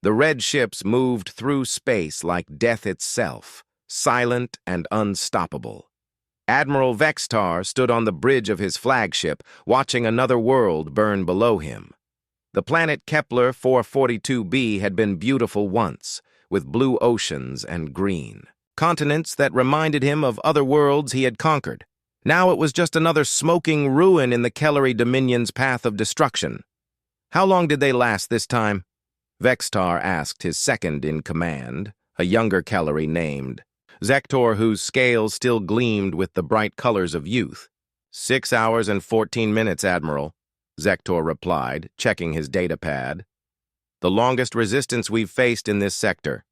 The red ships moved through space like death itself, silent and unstoppable. Admiral Vextar stood on the bridge of his flagship, watching another world burn below him. The planet Kepler 442b had been beautiful once, with blue oceans and green continents that reminded him of other worlds he had conquered. Now it was just another smoking ruin in the Kellery Dominion's path of destruction. How long did they last this time? Vextar asked his second-in-command, a younger Kellery named Zektor, whose scales still gleamed with the bright colors of youth. 6 hours and 14 minutes, Admiral, Zektor replied, checking his datapad. The longest resistance we've faced in this sector.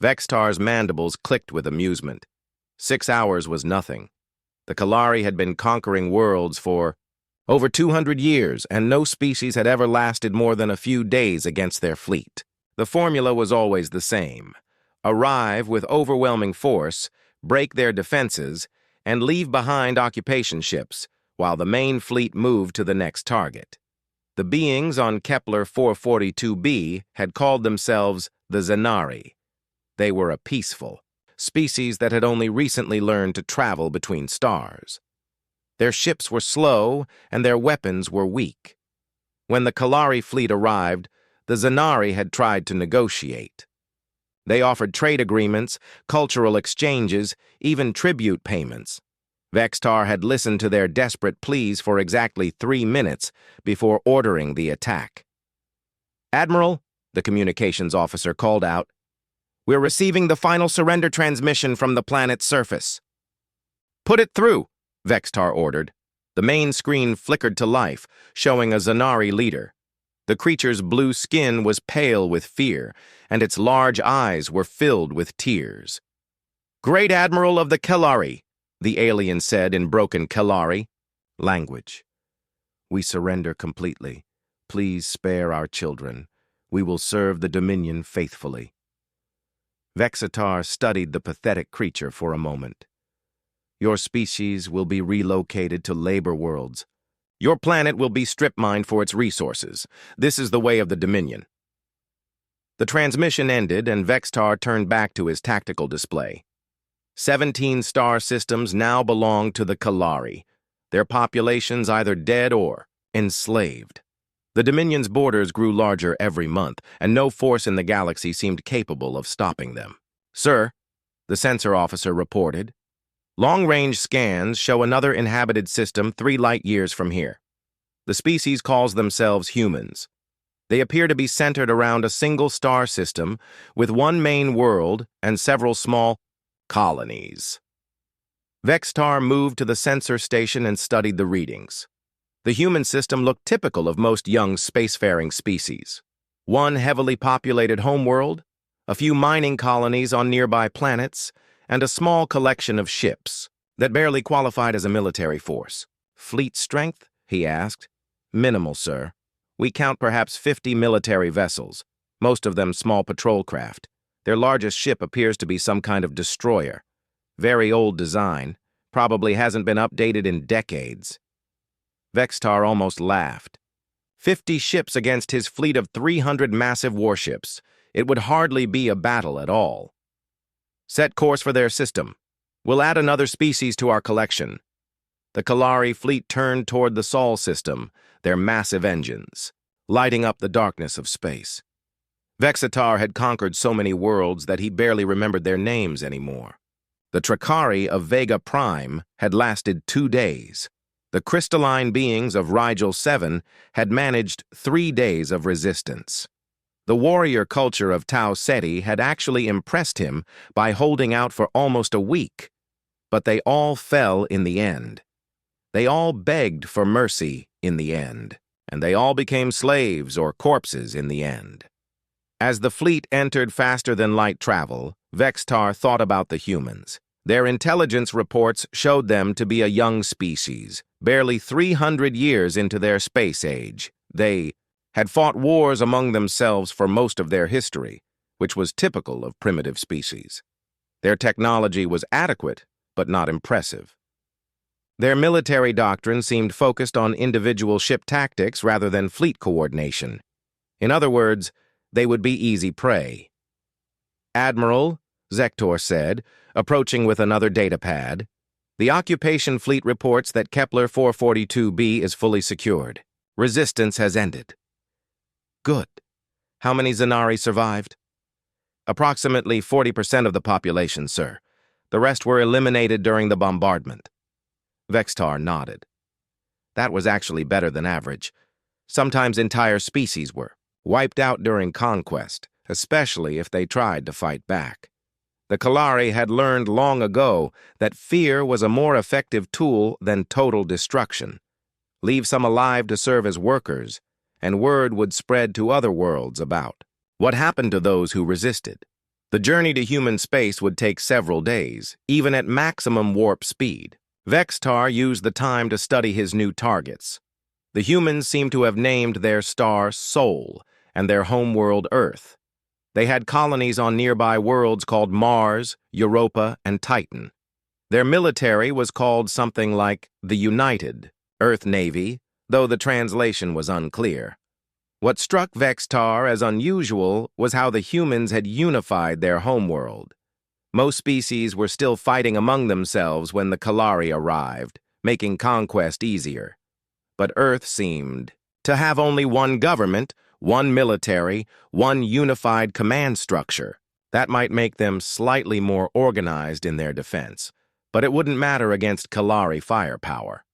Vextar's mandibles clicked with amusement. 6 hours was nothing. The Kellery had been conquering worlds for over 200 years, and no species had ever lasted more than a few days against their fleet. The formula was always the same. Arrive with overwhelming force, break their defenses, and leave behind occupation ships, while the main fleet moved to the next target. The beings on Kepler 442b had called themselves the Zanari. They were a peaceful species that had only recently learned to travel between stars. Their ships were slow, and their weapons were weak. When the Kellery fleet arrived, the Zanari had tried to negotiate. They offered trade agreements, cultural exchanges, even tribute payments. Vextar had listened to their desperate pleas for exactly 3 minutes before ordering the attack. Admiral, the communications officer called out, "We're receiving the final surrender transmission from the planet's surface." "Put it through," Vextar ordered. The main screen flickered to life, showing a Zanari leader. The creature's blue skin was pale with fear, and its large eyes were filled with tears. "Great Admiral of the Kellery," the alien said in broken Kellery language. "We surrender completely. Please spare our children. We will serve the Dominion faithfully." Vextar studied the pathetic creature for a moment. "Your species will be relocated to labor worlds. Your planet will be strip-mined for its resources. This is the way of the Dominion." The transmission ended, and Vextar turned back to his tactical display. 17 star systems now belonged to the Kellery, their populations either dead or enslaved. The Dominion's borders grew larger every month, and no force in the galaxy seemed capable of stopping them. "Sir," the sensor officer reported, "long-range scans show another inhabited system 3 light-years from here. The species calls themselves humans. They appear to be centered around a single star system with one main world and several small colonies." Vextar moved to the sensor station and studied the readings. The human system looked typical of most young spacefaring species. One heavily populated homeworld, a few mining colonies on nearby planets, and a small collection of ships that barely qualified as a military force. "Fleet strength?" he asked. "Minimal, sir. We count perhaps 50 military vessels, most of them small patrol craft. Their largest ship appears to be some kind of destroyer. Very old design, probably hasn't been updated in decades." Vextar almost laughed. 50 ships against his fleet of 300 massive warships. It would hardly be a battle at all. "Set course for their system. We'll add another species to our collection." The Kellery fleet turned toward the Sol system, their massive engines, lighting up the darkness of space. Vextar had conquered so many worlds that he barely remembered their names anymore. The Tracari of Vega Prime had lasted 2 days. The crystalline beings of Rigel 7 had managed 3 days of resistance. The warrior culture of Tau Ceti had actually impressed him by holding out for almost a week, but they all fell in the end. They all begged for mercy in the end, and they all became slaves or corpses in the end. As the fleet entered faster-than-light travel, Vextar thought about the humans. Their intelligence reports showed them to be a young species, barely 300 years into their space age. They had fought wars among themselves for most of their history, which was typical of primitive species. Their technology was adequate, but not impressive. Their military doctrine seemed focused on individual ship tactics rather than fleet coordination. In other words, they would be easy prey. "Admiral," Zektor said, approaching with another datapad, "the occupation fleet reports that Kepler 442b is fully secured. Resistance has ended." "Good. How many Zanari survived?" "Approximately 40% of the population, sir. The rest were eliminated during the bombardment." Vextar nodded. That was actually better than average. Sometimes entire species were wiped out during conquest, especially if they tried to fight back. The Kalari had learned long ago that fear was a more effective tool than total destruction. Leave some alive to serve as workers, and word would spread to other worlds about what happened to those who resisted. The journey to human space would take several days, even at maximum warp speed. Vextar used the time to study his new targets. The humans seemed to have named their star Sol and their homeworld Earth. They had colonies on nearby worlds called Mars, Europa, and Titan. Their military was called something like the United Earth Navy, though the translation was unclear. What struck Vextar as unusual was how the humans had unified their homeworld. Most species were still fighting among themselves when the Kalari arrived, making conquest easier. But Earth seemed to have only one government, one military, one unified command structure. That might make them slightly more organized in their defense, but it wouldn't matter against Kalari firepower.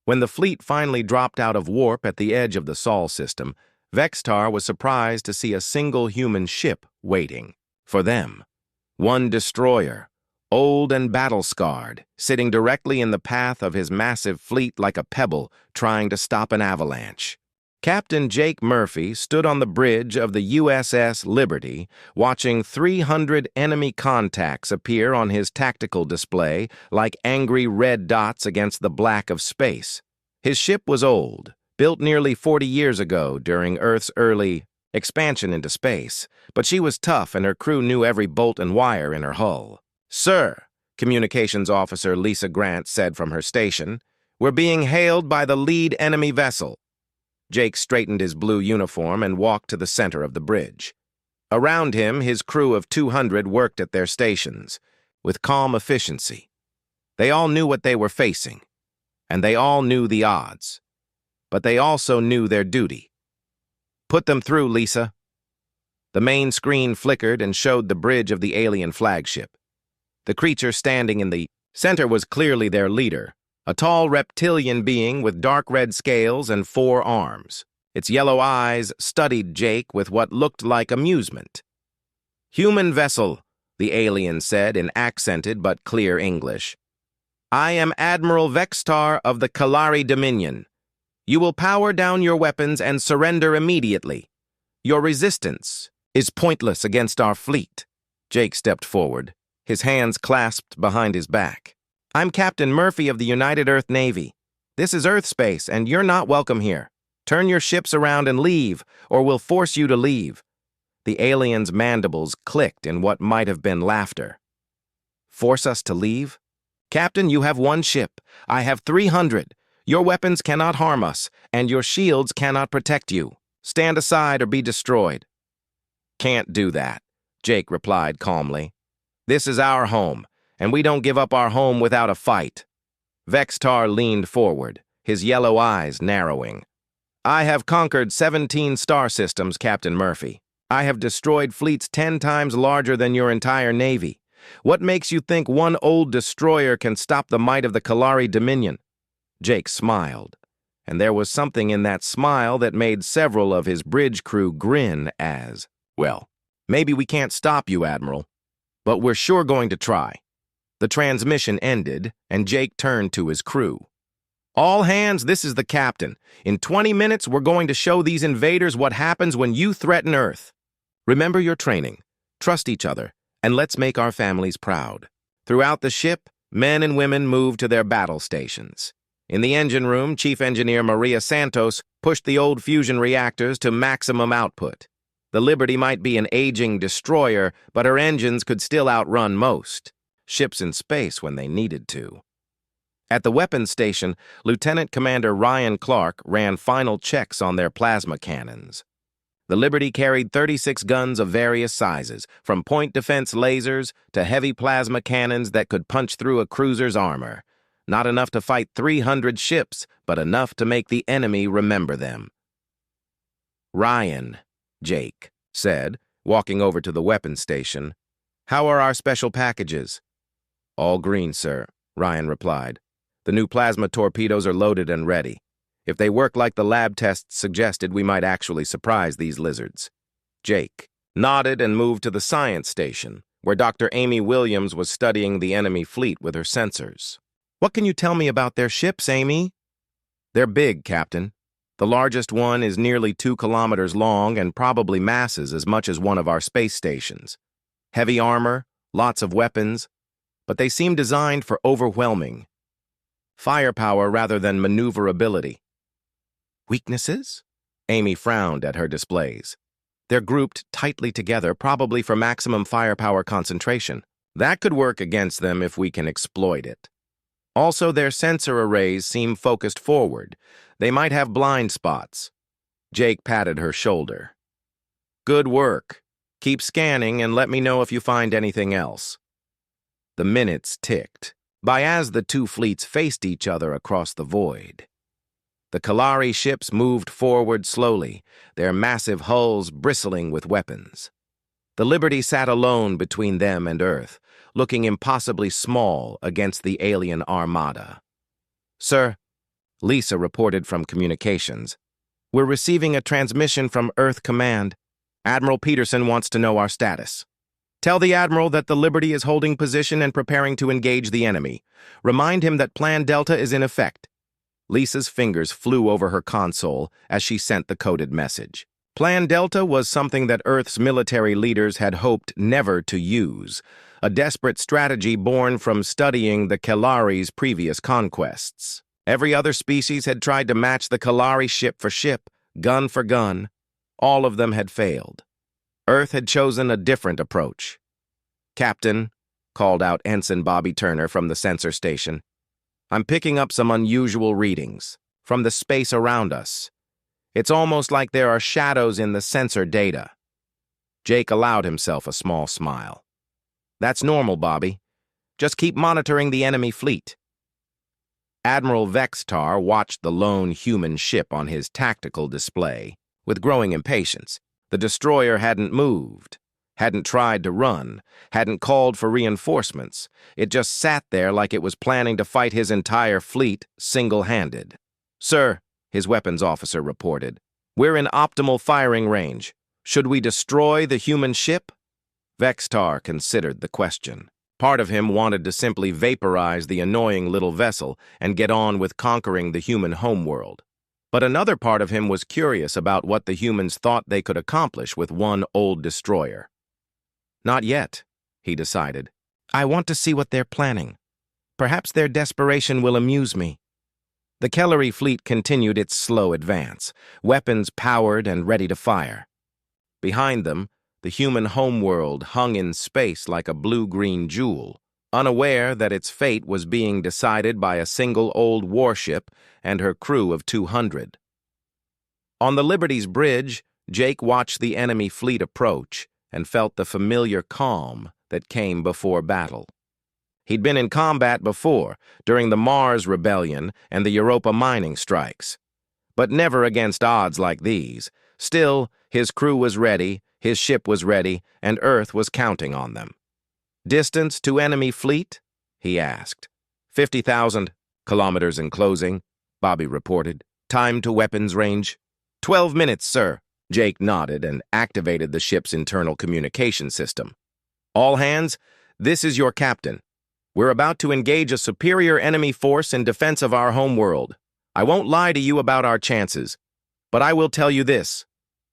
When the fleet finally dropped out of warp at the edge of the Sol system, Vextar was surprised to see a single human ship waiting for them. One destroyer, old and battle-scarred, sitting directly in the path of his massive fleet like a pebble trying to stop an avalanche. Captain Jake Murphy stood on the bridge of the USS Liberty, watching 300 enemy contacts appear on his tactical display like angry red dots against the black of space. His ship was old, built nearly 40 years ago during Earth's early expansion into space, but she was tough and her crew knew every bolt and wire in her hull. "Sir," Communications Officer Lisa Grant said from her station, "we're being hailed by the lead enemy vessel." Jake straightened his blue uniform and walked to the center of the bridge. Around him, his crew of 200 worked at their stations, with calm efficiency. They all knew what they were facing, and they all knew the odds. But they also knew their duty. "Put them through, Lisa." The main screen flickered and showed the bridge of the alien flagship. The creature standing in the center was clearly their leader, a tall reptilian being with dark red scales and 4 arms. Its yellow eyes studied Jake with what looked like amusement. "Human vessel," the alien said in accented but clear English. "I am Admiral Vextar of the Kalari Dominion. You will power down your weapons and surrender immediately. Your resistance is pointless against our fleet." Jake stepped forward, his hands clasped behind his back. "I'm Captain Murphy of the United Earth Navy. This is Earth space, and you're not welcome here. Turn your ships around and leave, or we'll force you to leave." The alien's mandibles clicked in what might have been laughter. "Force us to leave? Captain, you have 1 ship. I have 300. Your weapons cannot harm us, and your shields cannot protect you. Stand aside or be destroyed." "Can't do that," Jake replied calmly. "This is our home, and we don't give up our home without a fight." Vextar leaned forward, his yellow eyes narrowing. "I have conquered 17 star systems, Captain Murphy. I have destroyed fleets 10 times larger than your entire navy. What makes you think one old destroyer can stop the might of the Kalari Dominion?" Jake smiled, and there was something in that smile that made several of his bridge crew grin as, "Well, maybe we can't stop you, Admiral, but we're sure going to try." The transmission ended, and Jake turned to his crew. "All hands, this is the captain. In 20 minutes, we're going to show these invaders what happens when you threaten Earth. Remember your training, trust each other, and let's make our families proud." Throughout the ship, men and women moved to their battle stations. In the engine room, Chief Engineer Maria Santos pushed the old fusion reactors to maximum output. The Liberty might be an aging destroyer, but her engines could still outrun most ships in space when they needed to. At the weapons station, Lieutenant Commander Ryan Clark ran final checks on their plasma cannons. The Liberty carried 36 guns of various sizes, from point defense lasers to heavy plasma cannons that could punch through a cruiser's armor. Not enough to fight 300 ships, but enough to make the enemy remember them. "Ryan," Jake said, walking over to the weapons station. "How are our special packages?" "All green, sir," Ryan replied. "The new plasma torpedoes are loaded and ready. If they work like the lab tests suggested, we might actually surprise these lizards." Jake nodded and moved to the science station, where Dr. Amy Williams was studying the enemy fleet with her sensors. "What can you tell me about their ships, Amy?" "They're big, Captain. The largest one is nearly 2 kilometers long and probably masses as much as one of our space stations. Heavy armor, lots of weapons, but they seem designed for overwhelming firepower rather than maneuverability." "Weaknesses?" Amy frowned at her displays. "They're grouped tightly together, probably for maximum firepower concentration. That could work against them if we can exploit it. Also, their sensor arrays seem focused forward. They might have blind spots." Jake patted her shoulder. "Good work. Keep scanning and let me know if you find anything else." The minutes ticked by as the two fleets faced each other across the void. The Kalari ships moved forward slowly, their massive hulls bristling with weapons. The Liberty sat alone between them and Earth, looking impossibly small against the alien armada. "Sir," Lisa reported from communications, "we're receiving a transmission from Earth Command. Admiral Peterson wants to know our status. Tell the Admiral that the Liberty is holding position and preparing to engage the enemy. Remind him that Plan Delta is in effect." Lisa's fingers flew over her console as she sent the coded message. Plan Delta was something that Earth's military leaders had hoped never to use, a desperate strategy born from studying the Kalari's previous conquests. Every other species had tried to match the Kalari ship for ship, gun for gun. All of them had failed. Earth had chosen a different approach. "Captain," called out Ensign Bobby Turner from the sensor station, "I'm picking up some unusual readings from the space around us. It's almost like there are shadows in the sensor data." Jake allowed himself a small smile. "That's normal, Bobby. Just keep monitoring the enemy fleet." Admiral Vextar watched the lone human ship on his tactical display with growing impatience. The destroyer hadn't moved, hadn't tried to run, hadn't called for reinforcements. It just sat there like it was planning to fight his entire fleet single-handed. "Sir," his weapons officer reported, "we're in optimal firing range. Should we destroy the human ship?" Vextar considered the question. Part of him wanted to simply vaporize the annoying little vessel and get on with conquering the human homeworld. But another part of him was curious about what the humans thought they could accomplish with one old destroyer. "Not yet," he decided. "I want to see what they're planning. Perhaps their desperation will amuse me." The Kellery fleet continued its slow advance, weapons powered and ready to fire. Behind them, the human homeworld hung in space like a blue-green jewel, unaware that its fate was being decided by a single old warship and her crew of 200. On the Liberty's bridge, Jake watched the enemy fleet approach and felt the familiar calm that came before battle. He'd been in combat before, during the Mars Rebellion and the Europa mining strikes, but never against odds like these. Still, his crew was ready, his ship was ready, and Earth was counting on them. "Distance to enemy fleet?" he asked. 50,000 kilometers in closing, Bobby reported. "Time to weapons range?" 12 minutes, sir." Jake nodded and activated the ship's internal communication system. "All hands, this is your captain. We're about to engage a superior enemy force in defense of our homeworld. I won't lie to you about our chances, but I will tell you this.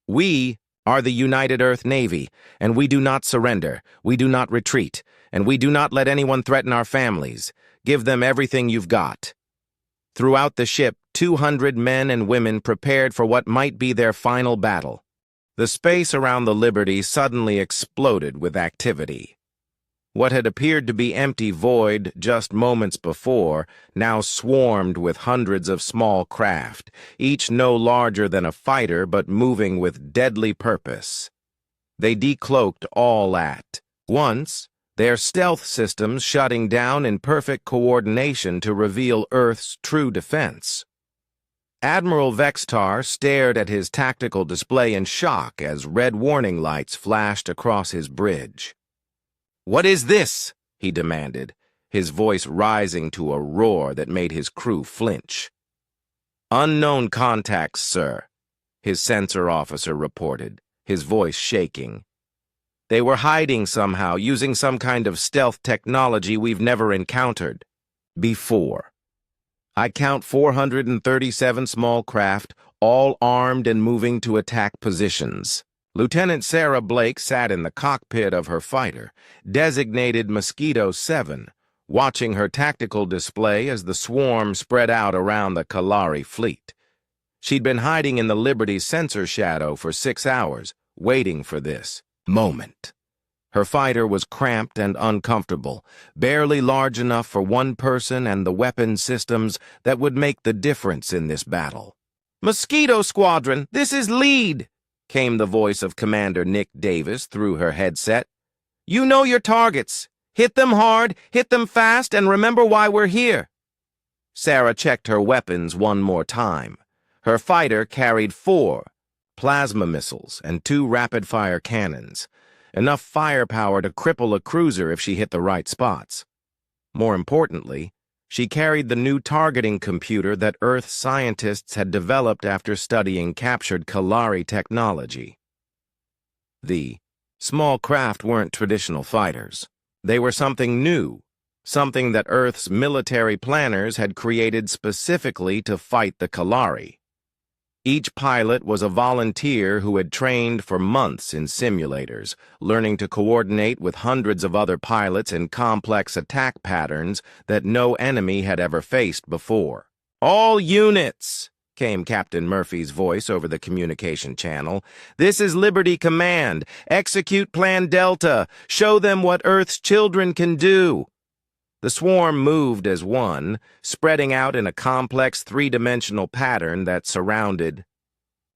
We are the United Earth Navy, and we do not surrender, we do not retreat, and we do not let anyone threaten our families. Give them everything you've got." Throughout the ship, 200 men and women prepared for what might be their final battle. The space around the Liberty suddenly exploded with activity. What had appeared to be empty void just moments before now swarmed with hundreds of small craft, each no larger than a fighter but moving with deadly purpose. They decloaked all at once, their stealth systems shutting down in perfect coordination to reveal Earth's true defense. Admiral Vextar stared at his tactical display in shock as red warning lights flashed across his bridge. "What is this?" he demanded, his voice rising to a roar that made his crew flinch. "Unknown contacts, sir," his sensor officer reported, his voice shaking. "They were hiding somehow, using some kind of stealth technology we've never encountered before. I count 437 small craft, all armed and moving to attack positions." Lieutenant Sarah Blake sat in the cockpit of her fighter, designated Mosquito 7, watching her tactical display as the swarm spread out around the Kalari fleet. She'd been hiding in the Liberty's sensor shadow for 6 hours, waiting for this moment. Her fighter was cramped and uncomfortable, barely large enough for one person and the weapon systems that would make the difference in this battle. "Mosquito Squadron, this is Lead," came the voice of Commander Nick Davis through her headset. "You know your targets. Hit them hard, hit them fast, and remember why we're here." Sarah checked her weapons one more time. Her fighter carried 4 plasma missiles and 2 rapid-fire cannons, enough firepower to cripple a cruiser if she hit the right spots. More importantly, she carried the new targeting computer that Earth scientists had developed after studying captured Kalari technology. The small craft weren't traditional fighters. They were something new, something that Earth's military planners had created specifically to fight the Kalari. Each pilot was a volunteer who had trained for months in simulators, learning to coordinate with hundreds of other pilots in complex attack patterns that no enemy had ever faced before. "All units," came Captain Murphy's voice over the communication channel. "This is Liberty Command. Execute Plan Delta. Show them what Earth's children can do." The swarm moved as one, spreading out in a complex three-dimensional pattern that surrounded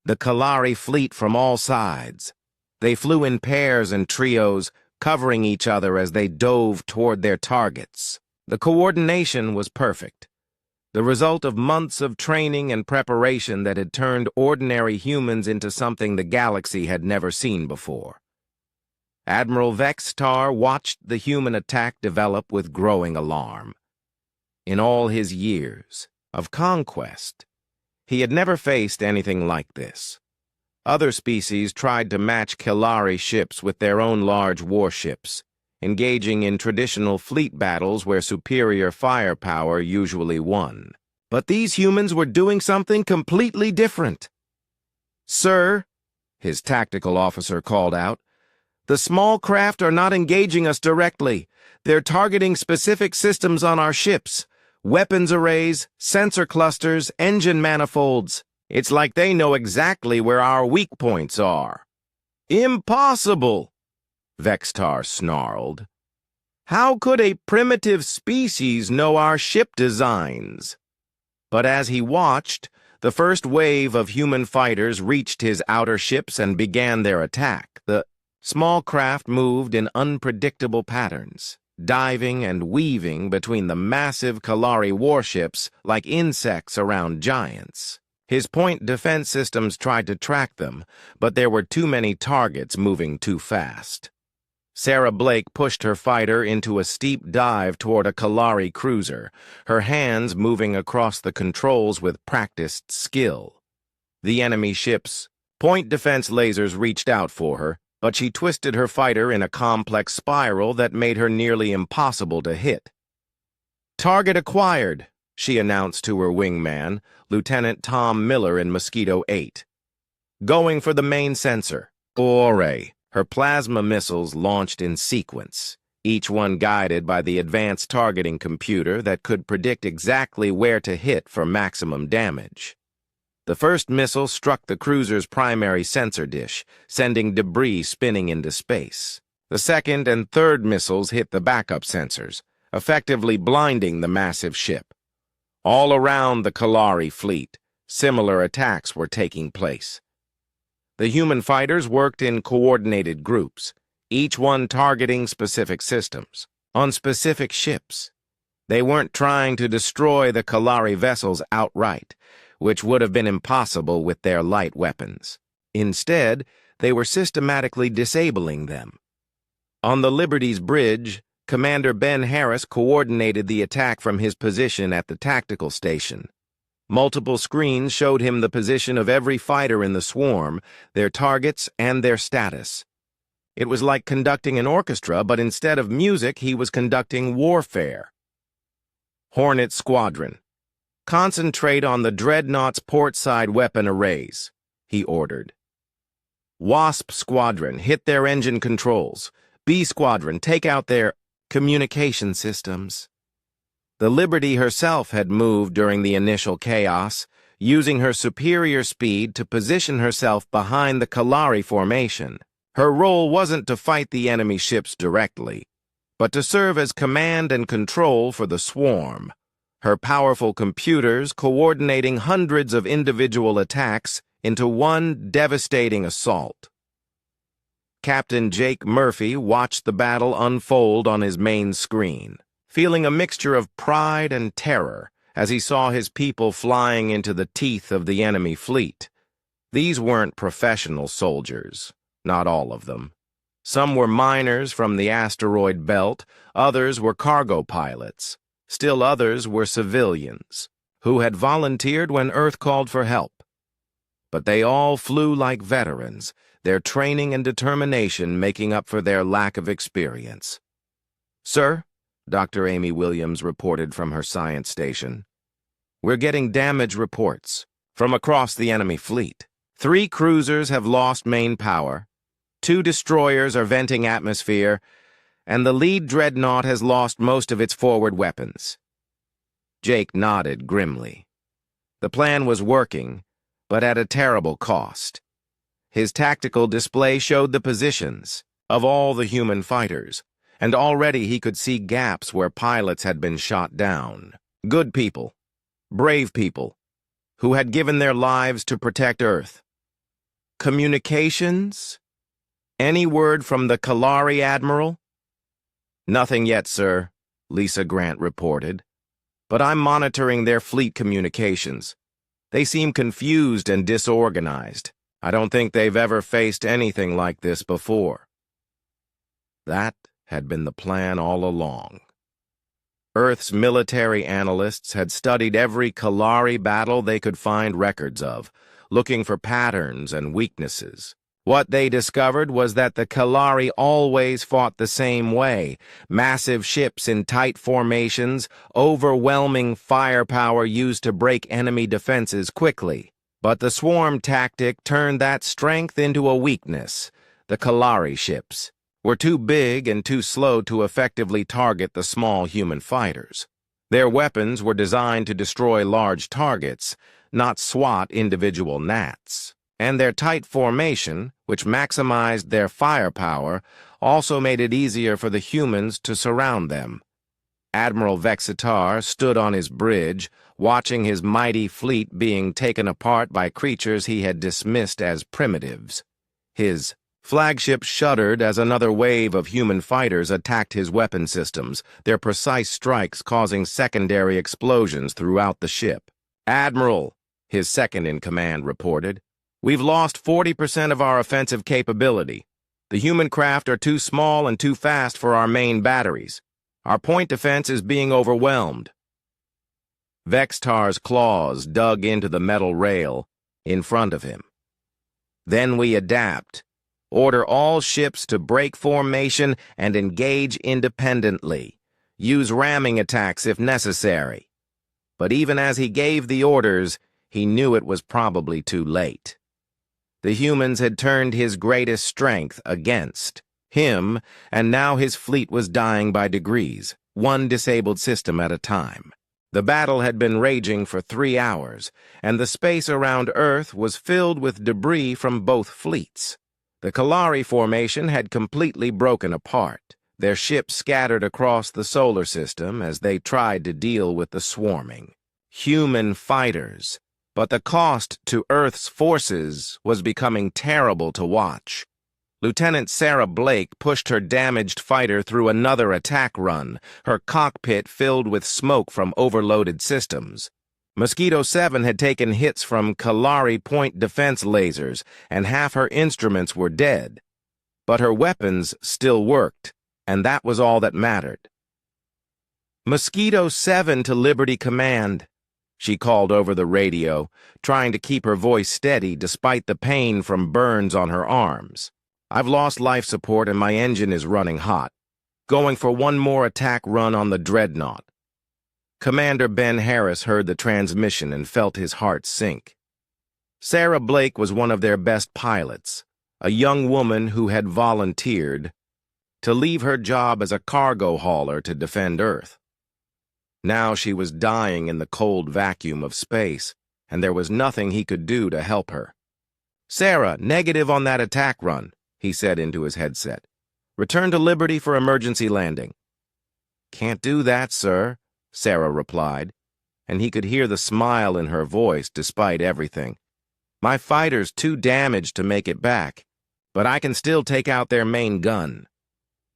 the Kalari fleet from all sides. They flew in pairs and trios, covering each other as they dove toward their targets. The coordination was perfect, the result of months of training and preparation that had turned ordinary humans into something the galaxy had never seen before. Admiral Vextar watched the human attack develop with growing alarm. In all his years of conquest, he had never faced anything like this. Other species tried to match Kalari ships with their own large warships, engaging in traditional fleet battles where superior firepower usually won. But these humans were doing something completely different. "Sir," his tactical officer called out, "the small craft are not engaging us directly. They're targeting specific systems on our ships. Weapons arrays, sensor clusters, engine manifolds. It's like they know exactly where our weak points are." "Impossible," Vextar snarled. "How could a primitive species know our ship designs?" But as he watched, the first wave of human fighters reached his outer ships and began their attack. The small craft moved in unpredictable patterns, diving and weaving between the massive Kalari warships like insects around giants. His point defense systems tried to track them, but there were too many targets moving too fast. Sarah Blake pushed her fighter into a steep dive toward a Kalari cruiser, her hands moving across the controls with practiced skill. The enemy ship's point defense lasers reached out for her, but she twisted her fighter in a complex spiral that made her nearly impossible to hit. "Target acquired," she announced to her wingman, Lieutenant Tom Miller in Mosquito 8. "Going for the main sensor." Ore. Her plasma missiles launched in sequence, each one guided by the advanced targeting computer that could predict exactly where to hit for maximum damage. The first missile struck the cruiser's primary sensor dish, sending debris spinning into space. The second and third missiles hit the backup sensors, effectively blinding the massive ship. All around the Kalari fleet, similar attacks were taking place. The human fighters worked in coordinated groups, each one targeting specific systems, on specific ships. They weren't trying to destroy the Kalari vessels outright, which would have been impossible with their light weapons. Instead, they were systematically disabling them. On the Liberty's bridge, Commander Ben Harris coordinated the attack from his position at the tactical station. Multiple screens showed him the position of every fighter in the swarm, their targets, and their status. It was like conducting an orchestra, but instead of music, he was conducting warfare. Hornet Squadron. Concentrate on the Dreadnought's port-side weapon arrays, he ordered. Wasp Squadron, hit their engine controls. B Squadron, take out their communication systems. The Liberty herself had moved during the initial chaos, using her superior speed to position herself behind the Kalari formation. Her role wasn't to fight the enemy ships directly, but to serve as command and control for the swarm, her powerful computers coordinating hundreds of individual attacks into one devastating assault. Captain Jake Murphy watched the battle unfold on his main screen, feeling a mixture of pride and terror as he saw his people flying into the teeth of the enemy fleet. These weren't professional soldiers, not all of them. Some were miners from the asteroid belt, others were cargo pilots, still others were civilians who had volunteered when Earth called for help. But they all flew like veterans, their training and determination making up for their lack of experience. "Sir," Dr. Amy Williams reported from her science station, "we're getting damage reports from across the enemy fleet. 3 cruisers have lost main power, 2 destroyers are venting atmosphere, and the lead dreadnought has lost most of its forward weapons." Jake nodded grimly. The plan was working, but at a terrible cost. His tactical display showed the positions of all the human fighters, and already he could see gaps where pilots had been shot down. Good people, brave people, who had given their lives to protect Earth. Communications? Any word from the Kalari Admiral? "Nothing yet, sir," Lisa Grant reported. "But I'm monitoring their fleet communications. They seem confused and disorganized. I don't think they've ever faced anything like this before." That had been the plan all along. Earth's military analysts had studied every Kalari battle they could find records of, looking for patterns and weaknesses. What they discovered was that the Kalari always fought the same way: massive ships in tight formations, overwhelming firepower used to break enemy defenses quickly. But the swarm tactic turned that strength into a weakness. The Kalari ships were too big and too slow to effectively target the small human fighters. Their weapons were designed to destroy large targets, not swat individual gnats. And their tight formation, which maximized their firepower, also made it easier for the humans to surround them. Admiral Vexitar stood on his bridge, watching his mighty fleet being taken apart by creatures he had dismissed as primitives. His flagship shuddered as another wave of human fighters attacked his weapon systems, their precise strikes causing secondary explosions throughout the ship. "Admiral," his second-in-command reported, "we've lost 40% of our offensive capability. The human craft are too small and too fast for our main batteries. Our point defense is being overwhelmed." Vextar's claws dug into the metal rail in front of him. "Then we adapt. Order all ships to break formation and engage independently. Use ramming attacks if necessary." But even as he gave the orders, he knew it was probably too late. The humans had turned his greatest strength against him, and now his fleet was dying by degrees, one disabled system at a time. The battle had been raging for 3 hours, and the space around Earth was filled with debris from both fleets. The Kalari formation had completely broken apart, their ships scattered across the solar system as they tried to deal with the swarming human fighters. But the cost to Earth's forces was becoming terrible to watch. Lieutenant Sarah Blake pushed her damaged fighter through another attack run, her cockpit filled with smoke from overloaded systems. Mosquito 7 had taken hits from Kalari point defense lasers, and half her instruments were dead. But her weapons still worked, and that was all that mattered. "Mosquito 7 to Liberty Command," she called over the radio, trying to keep her voice steady despite the pain from burns on her arms. "I've lost life support and my engine is running hot. Going for one more attack run on the Dreadnought." Commander Ben Harris heard the transmission and felt his heart sink. Sarah Blake was one of their best pilots, a young woman who had volunteered to leave her job as a cargo hauler to defend Earth. Now she was dying in the cold vacuum of space, and there was nothing he could do to help her. "Sarah, negative on that attack run," he said into his headset. "Return to Liberty for emergency landing." "Can't do that, sir," Sarah replied, and he could hear the smile in her voice despite everything. "My fighter's too damaged to make it back, but I can still take out their main gun.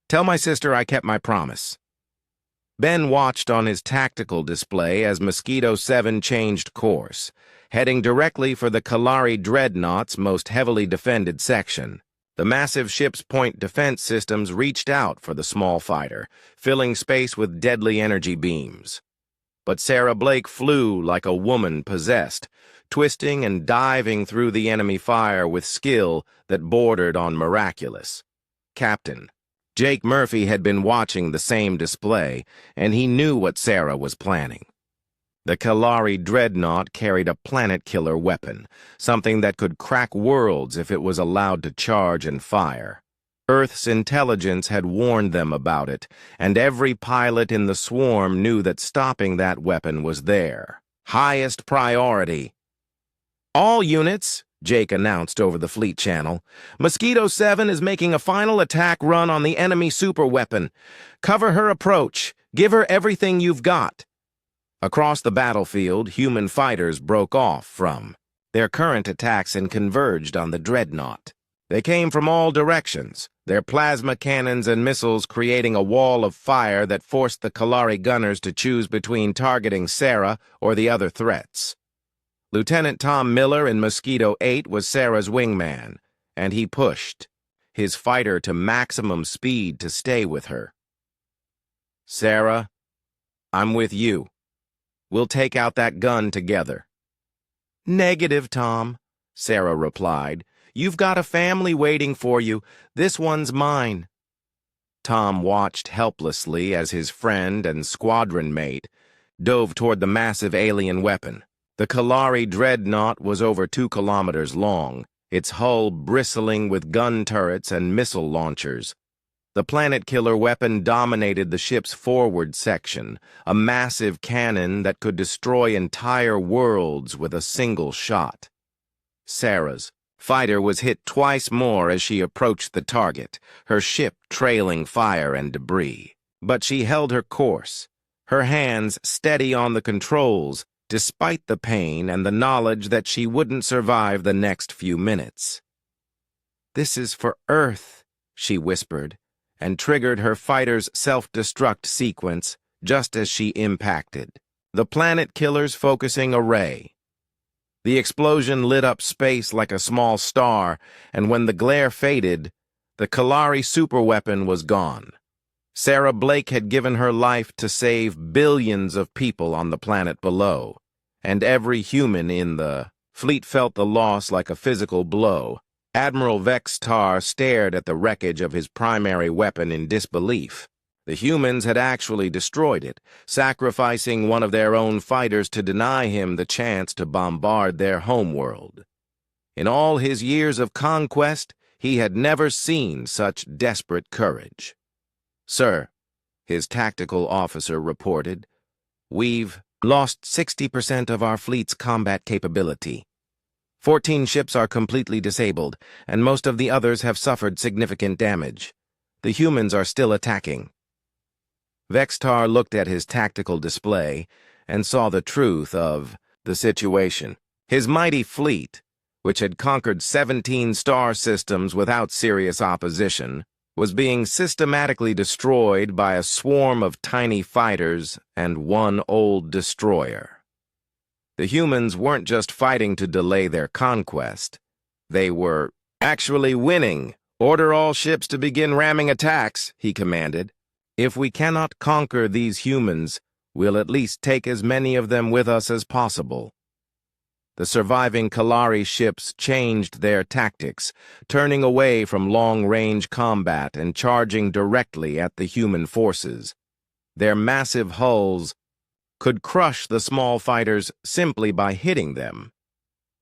Tell my sister I kept my promise." Ben watched on his tactical display as Mosquito 7 changed course, heading directly for the Kalari Dreadnought's most heavily defended section. The massive ship's point defense systems reached out for the small fighter, filling space with deadly energy beams. But Sarah Blake flew like a woman possessed, twisting and diving through the enemy fire with skill that bordered on miraculous. Captain Jake Murphy had been watching the same display, and he knew what Sarah was planning. The Kalari Dreadnought carried a planet-killer weapon, something that could crack worlds if it was allowed to charge and fire. Earth's intelligence had warned them about it, and every pilot in the swarm knew that stopping that weapon was their highest priority. "All units," Jake announced over the fleet channel, "Mosquito 7 is making a final attack run on the enemy superweapon. Cover her approach. Give her everything you've got." Across the battlefield, human fighters broke off from their current attacks and converged on the Dreadnought. They came from all directions, their plasma cannons and missiles creating a wall of fire that forced the Kalari gunners to choose between targeting Sarah or the other threats. Lieutenant Tom Miller in Mosquito 8 was Sarah's wingman, and he pushed his fighter to maximum speed to stay with her. "Sarah, I'm with you. We'll take out that gun together." "Negative, Tom," Sarah replied. "You've got a family waiting for you. This one's mine." Tom watched helplessly as his friend and squadron mate dove toward the massive alien weapon. The Kalari Dreadnought was over 2 kilometers long, its hull bristling with gun turrets and missile launchers. The planet-killer weapon dominated the ship's forward section, a massive cannon that could destroy entire worlds with a single shot. Sarah's fighter was hit twice more as she approached the target, her ship trailing fire and debris. But she held her course, her hands steady on the controls, despite the pain and the knowledge that she wouldn't survive the next few minutes. "This is for Earth," she whispered, and triggered her fighter's self-destruct sequence just as she impacted. The planet killer's focusing array. The explosion lit up space like a small star, and when the glare faded, the Kalari superweapon was gone. Sarah Blake had given her life to save billions of people on the planet below, and every human in the fleet felt the loss like a physical blow. Admiral Vextar stared at the wreckage of his primary weapon in disbelief. The humans had actually destroyed it, sacrificing one of their own fighters to deny him the chance to bombard their homeworld. In all his years of conquest, he had never seen such desperate courage. "Sir," his tactical officer reported, "we've lost 60% of our fleet's combat capability. 14 ships are completely disabled, and most of the others have suffered significant damage. The humans are still attacking. Vextar looked at his tactical display and saw the truth of the situation. His mighty fleet, which had conquered 17 star systems without serious opposition, was being systematically destroyed by a swarm of tiny fighters and one old destroyer. The humans weren't just fighting to delay their conquest. They were actually winning. "Order all ships to begin ramming attacks," he commanded. "If we cannot conquer these humans, we'll at least take as many of them with us as possible." The surviving Kalari ships changed their tactics, turning away from long-range combat and charging directly at the human forces. Their massive hulls could crush the small fighters simply by hitting them,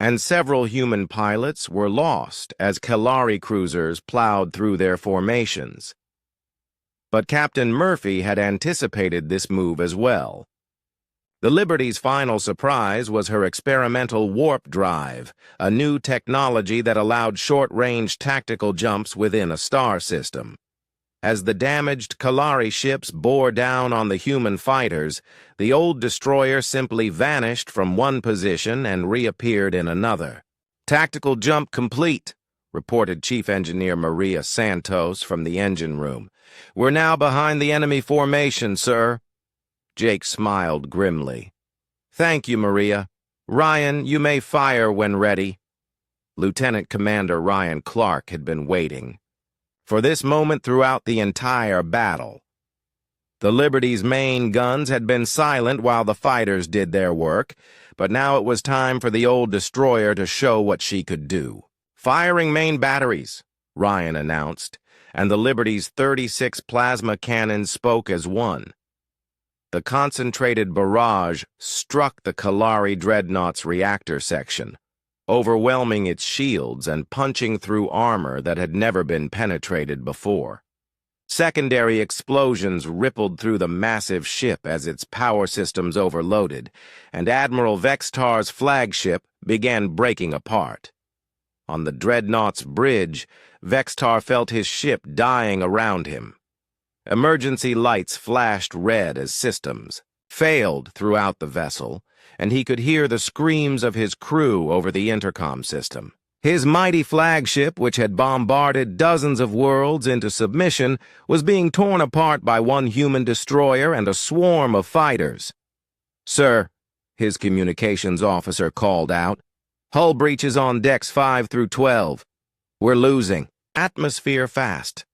and several human pilots were lost as Kalari cruisers plowed through their formations. But Captain Murphy had anticipated this move as well. The Liberty's final surprise was her experimental warp drive, a new technology that allowed short-range tactical jumps within a star system. As the damaged Kalari ships bore down on the human fighters, the old destroyer simply vanished from one position and reappeared in another. "Tactical jump complete," reported Chief Engineer Maria Santos from the engine room. "We're now behind the enemy formation, sir." Jake smiled grimly. "Thank you, Maria. Ryan, you may fire when ready." Lieutenant Commander Ryan Clark had been waiting for this moment throughout the entire battle. The Liberty's main guns had been silent while the fighters did their work, but now it was time for the old destroyer to show what she could do. "Firing main batteries," Ryan announced, and the Liberty's 36 plasma cannons spoke as one. The concentrated barrage struck the Kalari Dreadnought's reactor section, overwhelming its shields and punching through armor that had never been penetrated before. Secondary explosions rippled through the massive ship as its power systems overloaded, and Admiral Vextar's flagship began breaking apart. On the Dreadnought's bridge, Vextar felt his ship dying around him. Emergency lights flashed red as systems failed throughout the vessel, and he could hear the screams of his crew over the intercom system. His mighty flagship, which had bombarded dozens of worlds into submission, was being torn apart by one human destroyer and a swarm of fighters. "Sir," his communications officer called out, "hull breaches on decks 5 through 12. We're losing. Atmosphere fast.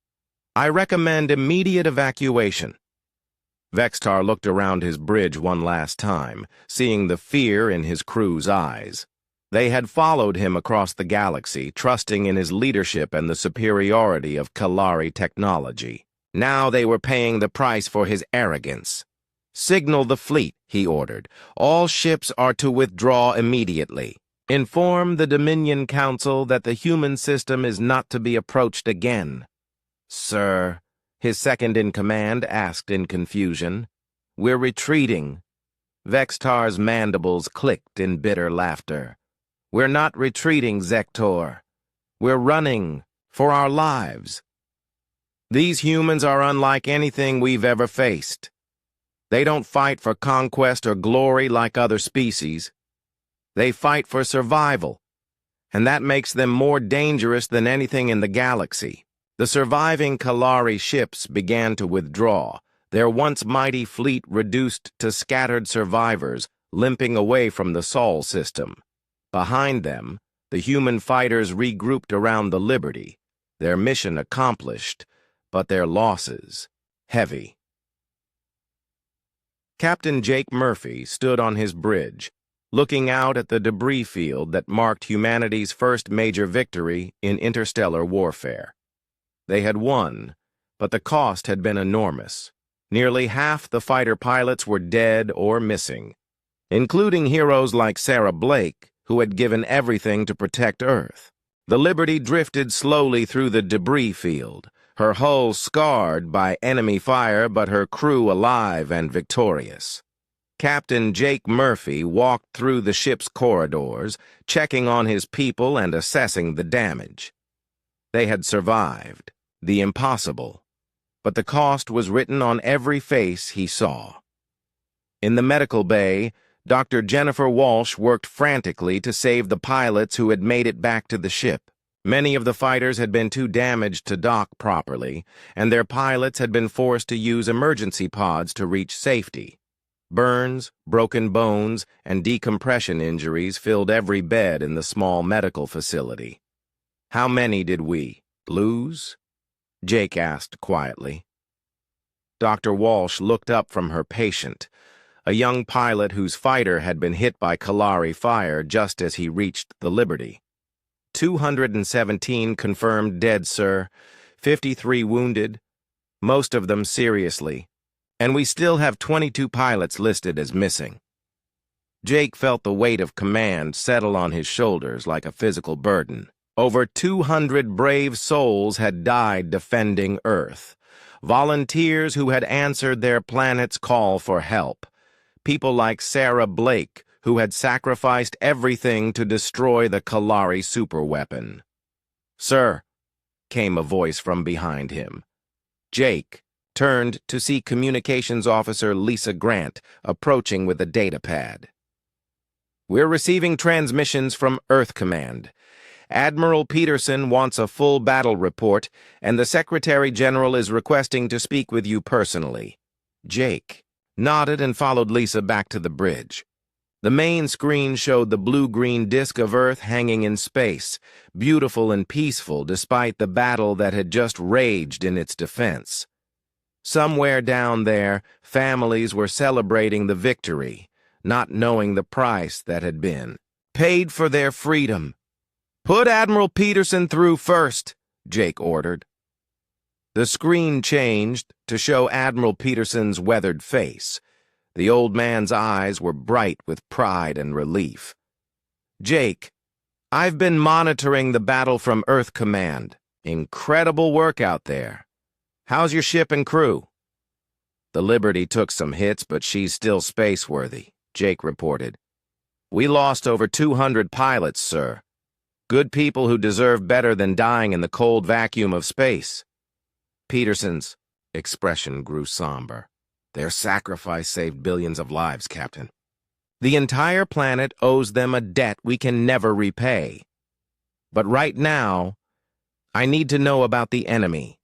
I recommend immediate evacuation." Vextar looked around his bridge one last time, seeing the fear in his crew's eyes. They had followed him across the galaxy, trusting in his leadership and the superiority of Kalari technology. Now they were paying the price for his arrogance. "Signal the fleet," he ordered. "All ships are to withdraw immediately. Inform the Dominion Council that the human system is not to be approached again." "Sir," his second-in-command asked in confusion. "We're retreating." Vextar's mandibles clicked in bitter laughter. "We're not retreating, Zektor. We're running for our lives. These humans are unlike anything we've ever faced. They don't fight for conquest or glory like other species. They fight for survival, and that makes them more dangerous than anything in the galaxy." The surviving Kalari ships began to withdraw, their once mighty fleet reduced to scattered survivors, limping away from the Sol system. Behind them, the human fighters regrouped around the Liberty, their mission accomplished, but their losses heavy. Captain Jake Murphy stood on his bridge, looking out at the debris field that marked humanity's first major victory in interstellar warfare. They had won, but the cost had been enormous. Nearly half the fighter pilots were dead or missing, including heroes like Sarah Blake, who had given everything to protect Earth. The Liberty drifted slowly through the debris field, her hull scarred by enemy fire but her crew alive and victorious. Captain Jake Murphy walked through the ship's corridors, checking on his people and assessing the damage. They had survived the impossible, but the cost was written on every face he saw. In the medical bay, Dr. Jennifer Walsh worked frantically to save the pilots who had made it back to the ship. Many of the fighters had been too damaged to dock properly, and their pilots had been forced to use emergency pods to reach safety. Burns, broken bones, and decompression injuries filled every bed in the small medical facility. "How many did we lose?" Jake asked quietly. Dr. Walsh looked up from her patient, a young pilot whose fighter had been hit by Kalari fire just as he reached the Liberty. 217 confirmed dead, sir. 53 wounded, most of them seriously. And we still have 22 pilots listed as missing. Jake felt the weight of command settle on his shoulders like a physical burden. Over 200 brave souls had died defending Earth. Volunteers who had answered their planet's call for help. People like Sarah Blake, who had sacrificed everything to destroy the Kalari superweapon. "Sir," came a voice from behind him. Jake turned to see Communications Officer Lisa Grant approaching with a data pad. "We're receiving transmissions from Earth Command. Admiral Peterson wants a full battle report, and the Secretary General is requesting to speak with you personally." Jake nodded and followed Lisa back to the bridge. The main screen showed the blue-green disk of Earth hanging in space, beautiful and peaceful despite the battle that had just raged in its defense. Somewhere down there, families were celebrating the victory, not knowing the price that had been paid for their freedom. "Put Admiral Peterson through first," Jake ordered. The screen changed to show Admiral Peterson's weathered face. The old man's eyes were bright with pride and relief. "Jake, I've been monitoring the battle from Earth Command. Incredible work out there. How's your ship and crew?" "The Liberty took some hits, but she's still space-worthy," Jake reported. "We lost over 200 pilots, sir. Good people who deserve better than dying in the cold vacuum of space." Peterson's expression grew somber. "Their sacrifice saved billions of lives, Captain. The entire planet owes them a debt we can never repay. But right now, I need to know about the enemy.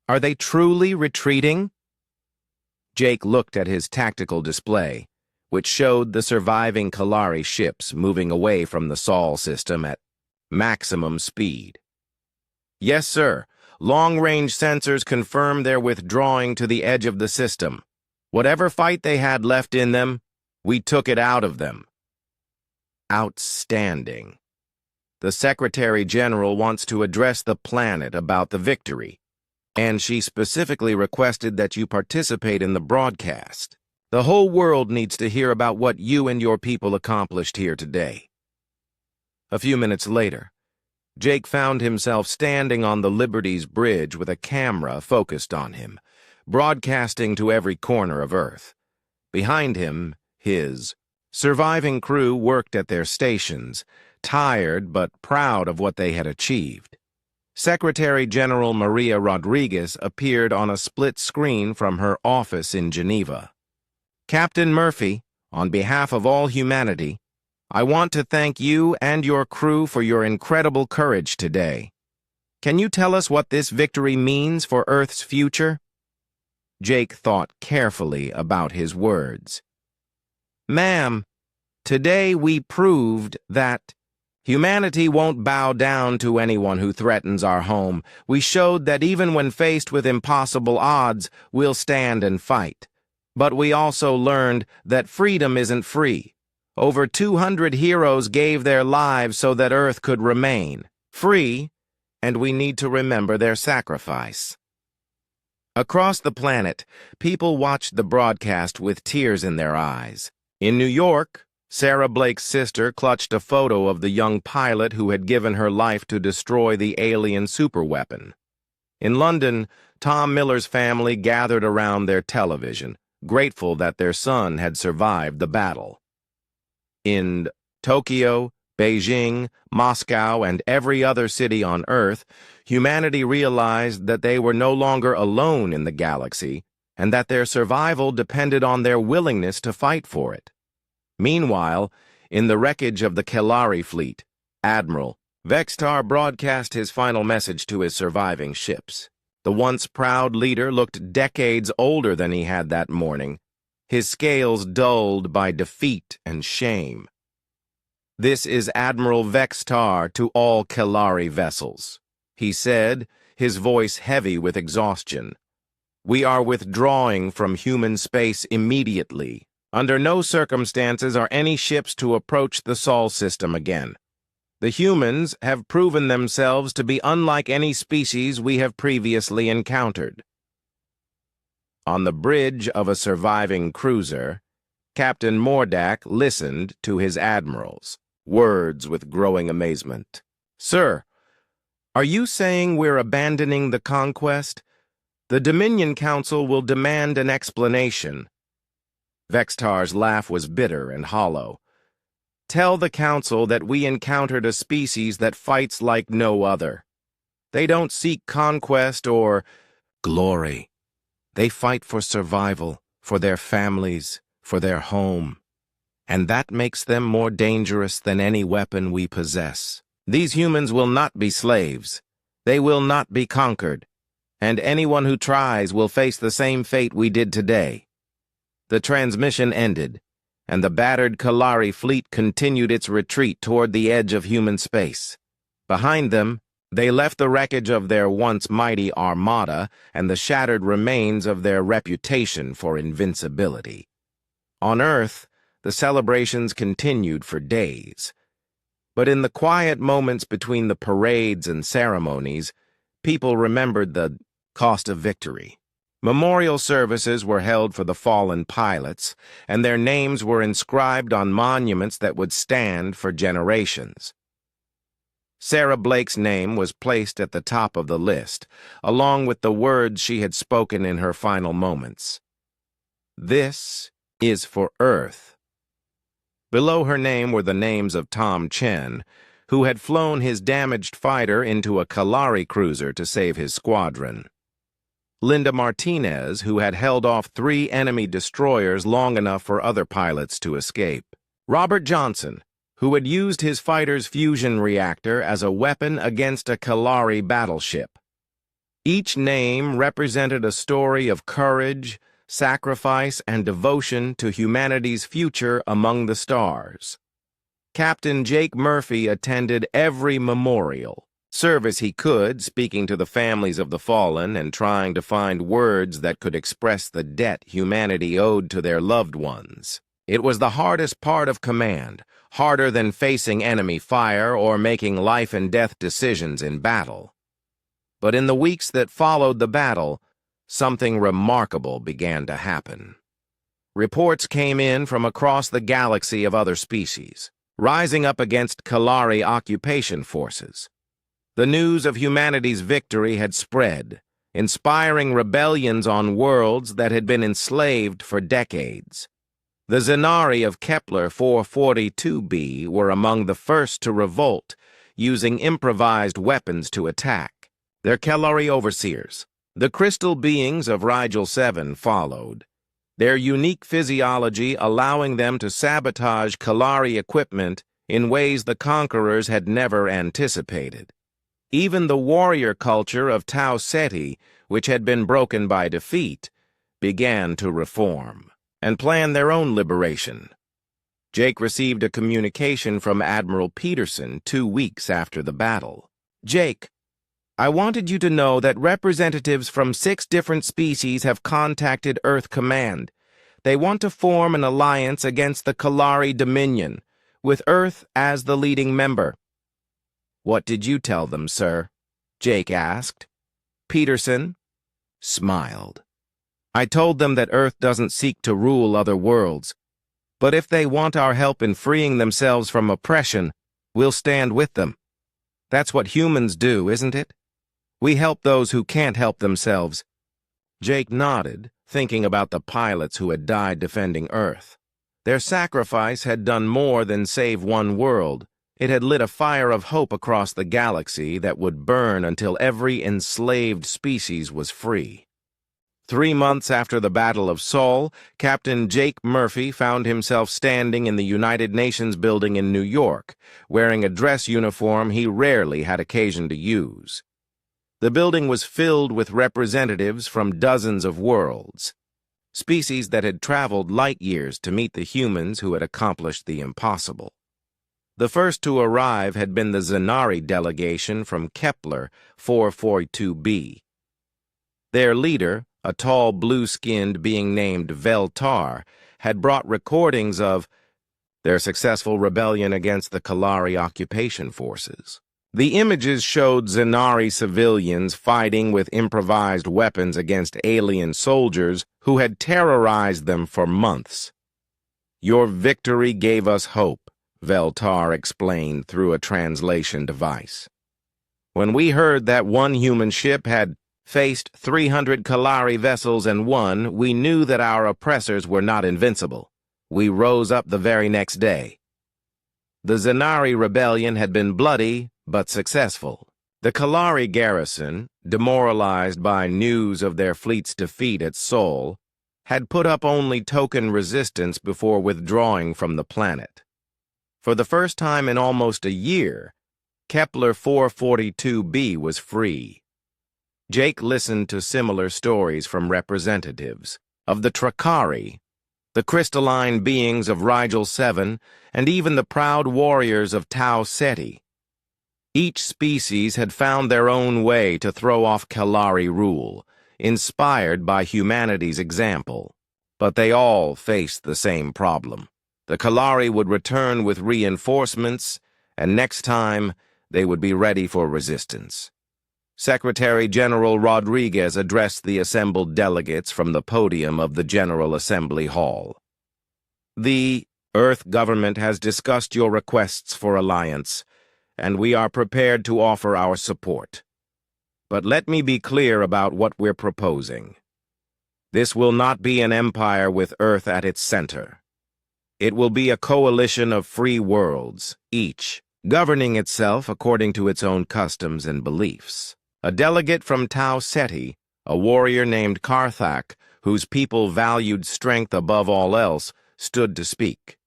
Are they truly retreating?" Jake looked at his tactical display, which showed the surviving Kalari ships moving away from the Sol system at maximum speed. "Yes, sir. Long-range sensors confirm they're withdrawing to the edge of the system. Whatever fight they had left in them, we took it out of them." "Outstanding. The Secretary General wants to address the planet about the victory, and she specifically requested that you participate in the broadcast. The whole world needs to hear about what you and your people accomplished here today." A few minutes later, Jake found himself standing on the Liberty's bridge with a camera focused on him, broadcasting to every corner of Earth. Behind him, his surviving crew worked at their stations, tired but proud of what they had achieved. Secretary General Maria Rodriguez appeared on a split screen from her office in Geneva. "Captain Murphy, on behalf of all humanity, I want to thank you and your crew for your incredible courage today. Can you tell us what this victory means for Earth's future?" Jake thought carefully about his words. "Ma'am, today we proved that humanity won't bow down to anyone who threatens our home. We showed that even when faced with impossible odds, we'll stand and fight. But we also learned that freedom isn't free. Over 200 heroes gave their lives so that Earth could remain free, and we need to remember their sacrifice." Across the planet, people watched the broadcast with tears in their eyes. In New York, Sarah Blake's sister clutched a photo of the young pilot who had given her life to destroy the alien superweapon. In London, Tom Miller's family gathered around their television, grateful that their son had survived the battle. In Tokyo, Beijing, Moscow, and every other city on Earth, humanity realized that they were no longer alone in the galaxy and that their survival depended on their willingness to fight for it. Meanwhile, in the wreckage of the Kelari fleet, Admiral Vextar broadcast his final message to his surviving ships. The once proud leader looked decades older than he had that morning, his scales dulled by defeat and shame. "This is Admiral Vextar to all Kelari vessels," he said, his voice heavy with exhaustion. "We are withdrawing from human space immediately. Under no circumstances are any ships to approach the Sol system again. The humans have proven themselves to be unlike any species we have previously encountered." On the bridge of a surviving cruiser, Captain Mordak listened to his admiral's words with growing amazement. "Sir, are you saying we're abandoning the conquest? The Dominion Council will demand an explanation." Vextar's laugh was bitter and hollow. "Tell the Council that we encountered a species that fights like no other. They don't seek conquest or glory. They fight for survival, for their families, for their home. And that makes them more dangerous than any weapon we possess. These humans will not be slaves. They will not be conquered. And anyone who tries will face the same fate we did today." The transmission ended, and the battered Kelari fleet continued its retreat toward the edge of human space. Behind them, they left the wreckage of their once mighty armada and the shattered remains of their reputation for invincibility. On Earth, the celebrations continued for days. But in the quiet moments between the parades and ceremonies, people remembered the cost of victory. Memorial services were held for the fallen pilots, and their names were inscribed on monuments that would stand for generations. Sarah Blake's name was placed at the top of the list, along with the words she had spoken in her final moments. "This is for Earth." Below her name were the names of Tom Chen, who had flown his damaged fighter into a Kelari cruiser to save his squadron. Linda Martinez, who had held off 3 enemy destroyers long enough for other pilots to escape. Robert Johnson, who had used his fighter's fusion reactor as a weapon against a Kelari battleship. Each name represented a story of courage, sacrifice, and devotion to humanity's future among the stars. Captain Jake Murphy attended every memorial service he could, speaking to the families of the fallen and trying to find words that could express the debt humanity owed to their loved ones. It was the hardest part of command, harder than facing enemy fire or making life-and-death decisions in battle. But in the weeks that followed the battle, something remarkable began to happen. Reports came in from across the galaxy of other species, rising up against Kelari occupation forces. The news of humanity's victory had spread, inspiring rebellions on worlds that had been enslaved for decades. The Zenari of Kepler 442b were among the first to revolt, using improvised weapons to attack. Their Kelari overseers, the crystal beings of Rigel 7, followed, their unique physiology allowing them to sabotage Kelari equipment in ways the conquerors had never anticipated. Even the warrior culture of Tau Ceti, which had been broken by defeat, began to reform and plan their own liberation. Jake received a communication from Admiral Peterson 2 weeks after the battle. "Jake, I wanted you to know that representatives from 6 different species have contacted Earth Command. They want to form an alliance against the Kelari Dominion, with Earth as the leading member." "What did you tell them, sir?" Jake asked. Peterson smiled. "I told them that Earth doesn't seek to rule other worlds, but if they want our help in freeing themselves from oppression, we'll stand with them. That's what humans do, isn't it? We help those who can't help themselves." Jake nodded, thinking about the pilots who had died defending Earth. Their sacrifice had done more than save one world. It had lit a fire of hope across the galaxy that would burn until every enslaved species was free. 3 months after the Battle of Sol, Captain Jake Murphy found himself standing in the United Nations building in New York, wearing a dress uniform he rarely had occasion to use. The building was filled with representatives from dozens of worlds, species that had traveled light years to meet the humans who had accomplished the impossible. The first to arrive had been the Zanari delegation from Kepler 442b. Their leader, a tall blue-skinned being named Veltar, had brought recordings of their successful rebellion against the Kalari occupation forces. The images showed Zanari civilians fighting with improvised weapons against alien soldiers who had terrorized them for months. "Your victory gave us hope," Veltar explained through a translation device. "When we heard that one human ship had faced 300 Kalari vessels and won, we knew that our oppressors were not invincible. We rose up the very next day." The Zanari rebellion had been bloody, but successful. The Kalari garrison, demoralized by news of their fleet's defeat at Sol, had put up only token resistance before withdrawing from the planet. For the first time in almost a year, Kepler 442b was free. Jake listened to similar stories from representatives of the Trakari, the crystalline beings of Rigel 7, and even the proud warriors of Tau Ceti. Each species had found their own way to throw off Kalari rule, inspired by humanity's example. But they all faced the same problem. The Kalari would return with reinforcements, and next time they would be ready for resistance. Secretary General Rodriguez addressed the assembled delegates from the podium of the General Assembly Hall. "The Earth government has discussed your requests for alliance, and we are prepared to offer our support. But let me be clear about what we're proposing. This will not be an empire with Earth at its center. It will be a coalition of free worlds, each governing itself according to its own customs and beliefs. A delegate from Tau Ceti, a warrior named Karthak, whose people valued strength above all else, stood to speak.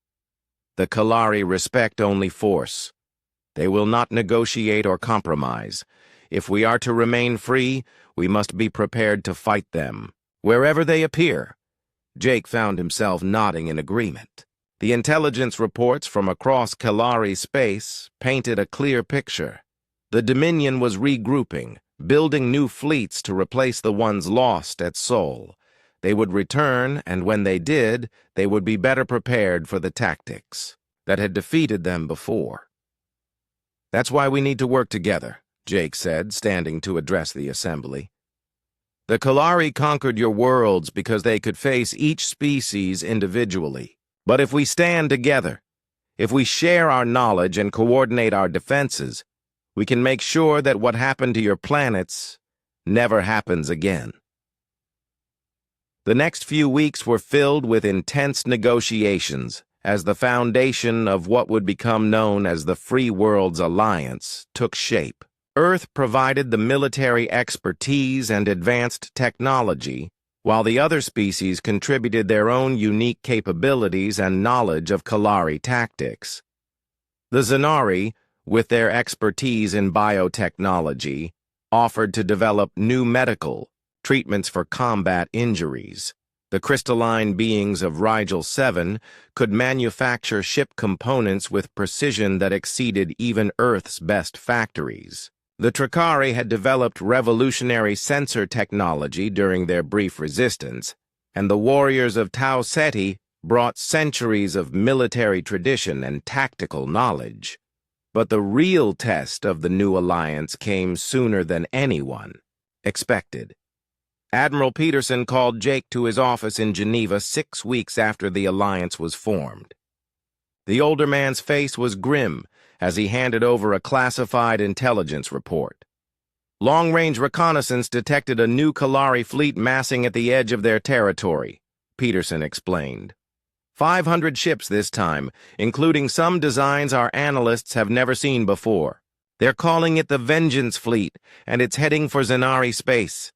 The Kalari respect only force. They will not negotiate or compromise. If we are to remain free, we must be prepared to fight them, wherever they appear." Jake found himself nodding in agreement. The intelligence reports from across Kalari space painted a clear picture. The Dominion was regrouping, building new fleets to replace the ones lost at Sol. They would return, and when they did, they would be better prepared for the tactics that had defeated them before. "That's why we need to work together," Jake said, standing to address the assembly. "The Kalari conquered your worlds because they could face each species individually. But if we stand together, if we share our knowledge and coordinate our defenses, we can make sure that what happened to your planets never happens again." The next few weeks were filled with intense negotiations as the foundation of what would become known as the Free Worlds Alliance took shape. Earth provided the military expertise and advanced technology, while the other species contributed their own unique capabilities and knowledge of Kalari tactics. The Zanari, with their expertise in biotechnology, offered to develop new medical treatments for combat injuries. The crystalline beings of Rigel 7 could manufacture ship components with precision that exceeded even Earth's best factories. The Trakari had developed revolutionary sensor technology during their brief resistance, and the warriors of Tau Ceti brought centuries of military tradition and tactical knowledge. But the real test of the new alliance came sooner than anyone expected. Admiral Peterson called Jake to his office in Geneva 6 weeks after the alliance was formed. The older man's face was grim as he handed over a classified intelligence report. Long-range reconnaissance detected a new Kalari fleet massing at the edge of their territory, Peterson explained. 500 ships this time, including some designs our analysts have never seen before. They're calling it the Vengeance Fleet, and it's heading for Zanari space.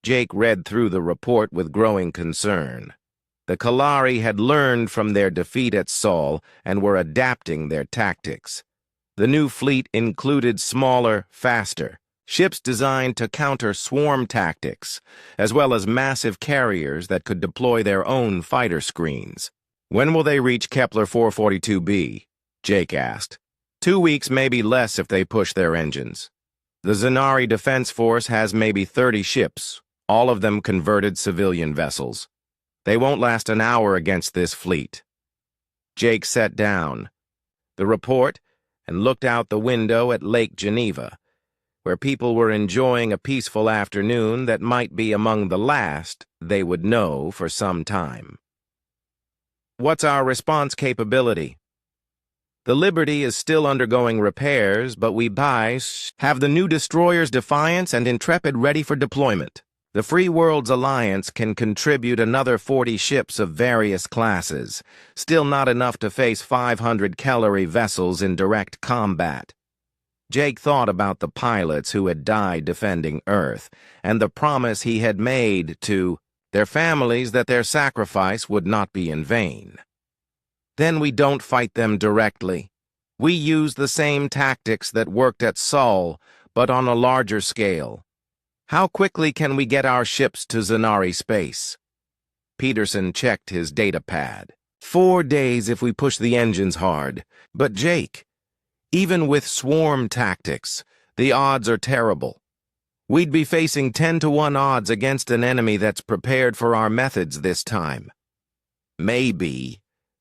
Jake read through the report with growing concern. The Kalari had learned from their defeat at Sol and were adapting their tactics. The new fleet included smaller, faster ships designed to counter swarm tactics, as well as massive carriers that could deploy their own fighter screens. When will they reach Kepler 442b? Jake asked. 2 weeks, maybe less if they push their engines. The Zanari Defense Force has maybe 30 ships, all of them converted civilian vessels. They won't last an hour against this fleet. Jake sat down the report and looked out the window at Lake Geneva, where people were enjoying a peaceful afternoon that might be among the last they would know for some time. What's our response capability? The Liberty is still undergoing repairs, but we have the new destroyers Defiance and Intrepid ready for deployment. The Free Worlds Alliance can contribute another 40 ships of various classes, still not enough to face 500 Kellery vessels in direct combat. Jake thought about the pilots who had died defending Earth, and the promise he had made to their families that their sacrifice would not be in vain. Then we don't fight them directly. We use the same tactics that worked at Sol, but on a larger scale. How quickly can we get our ships to Zanari space? Peterson checked his data pad. 4 days if we push the engines hard. But Jake, even with swarm tactics, the odds are terrible. We'd be facing 10-to-1 odds against an enemy that's prepared for our methods this time. Maybe,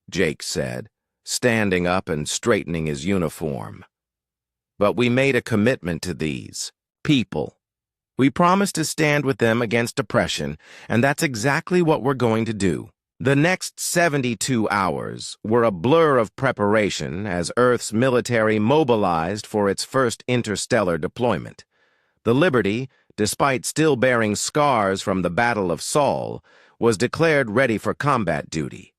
Jake said, standing up and straightening his uniform. But we made a commitment to these people. We promised to stand with them against oppression, and that's exactly what we're going to do. The next 72 hours were a blur of preparation as Earth's military mobilized for its first interstellar deployment. The Liberty, despite still bearing scars from the Battle of Sol, was declared ready for combat duty.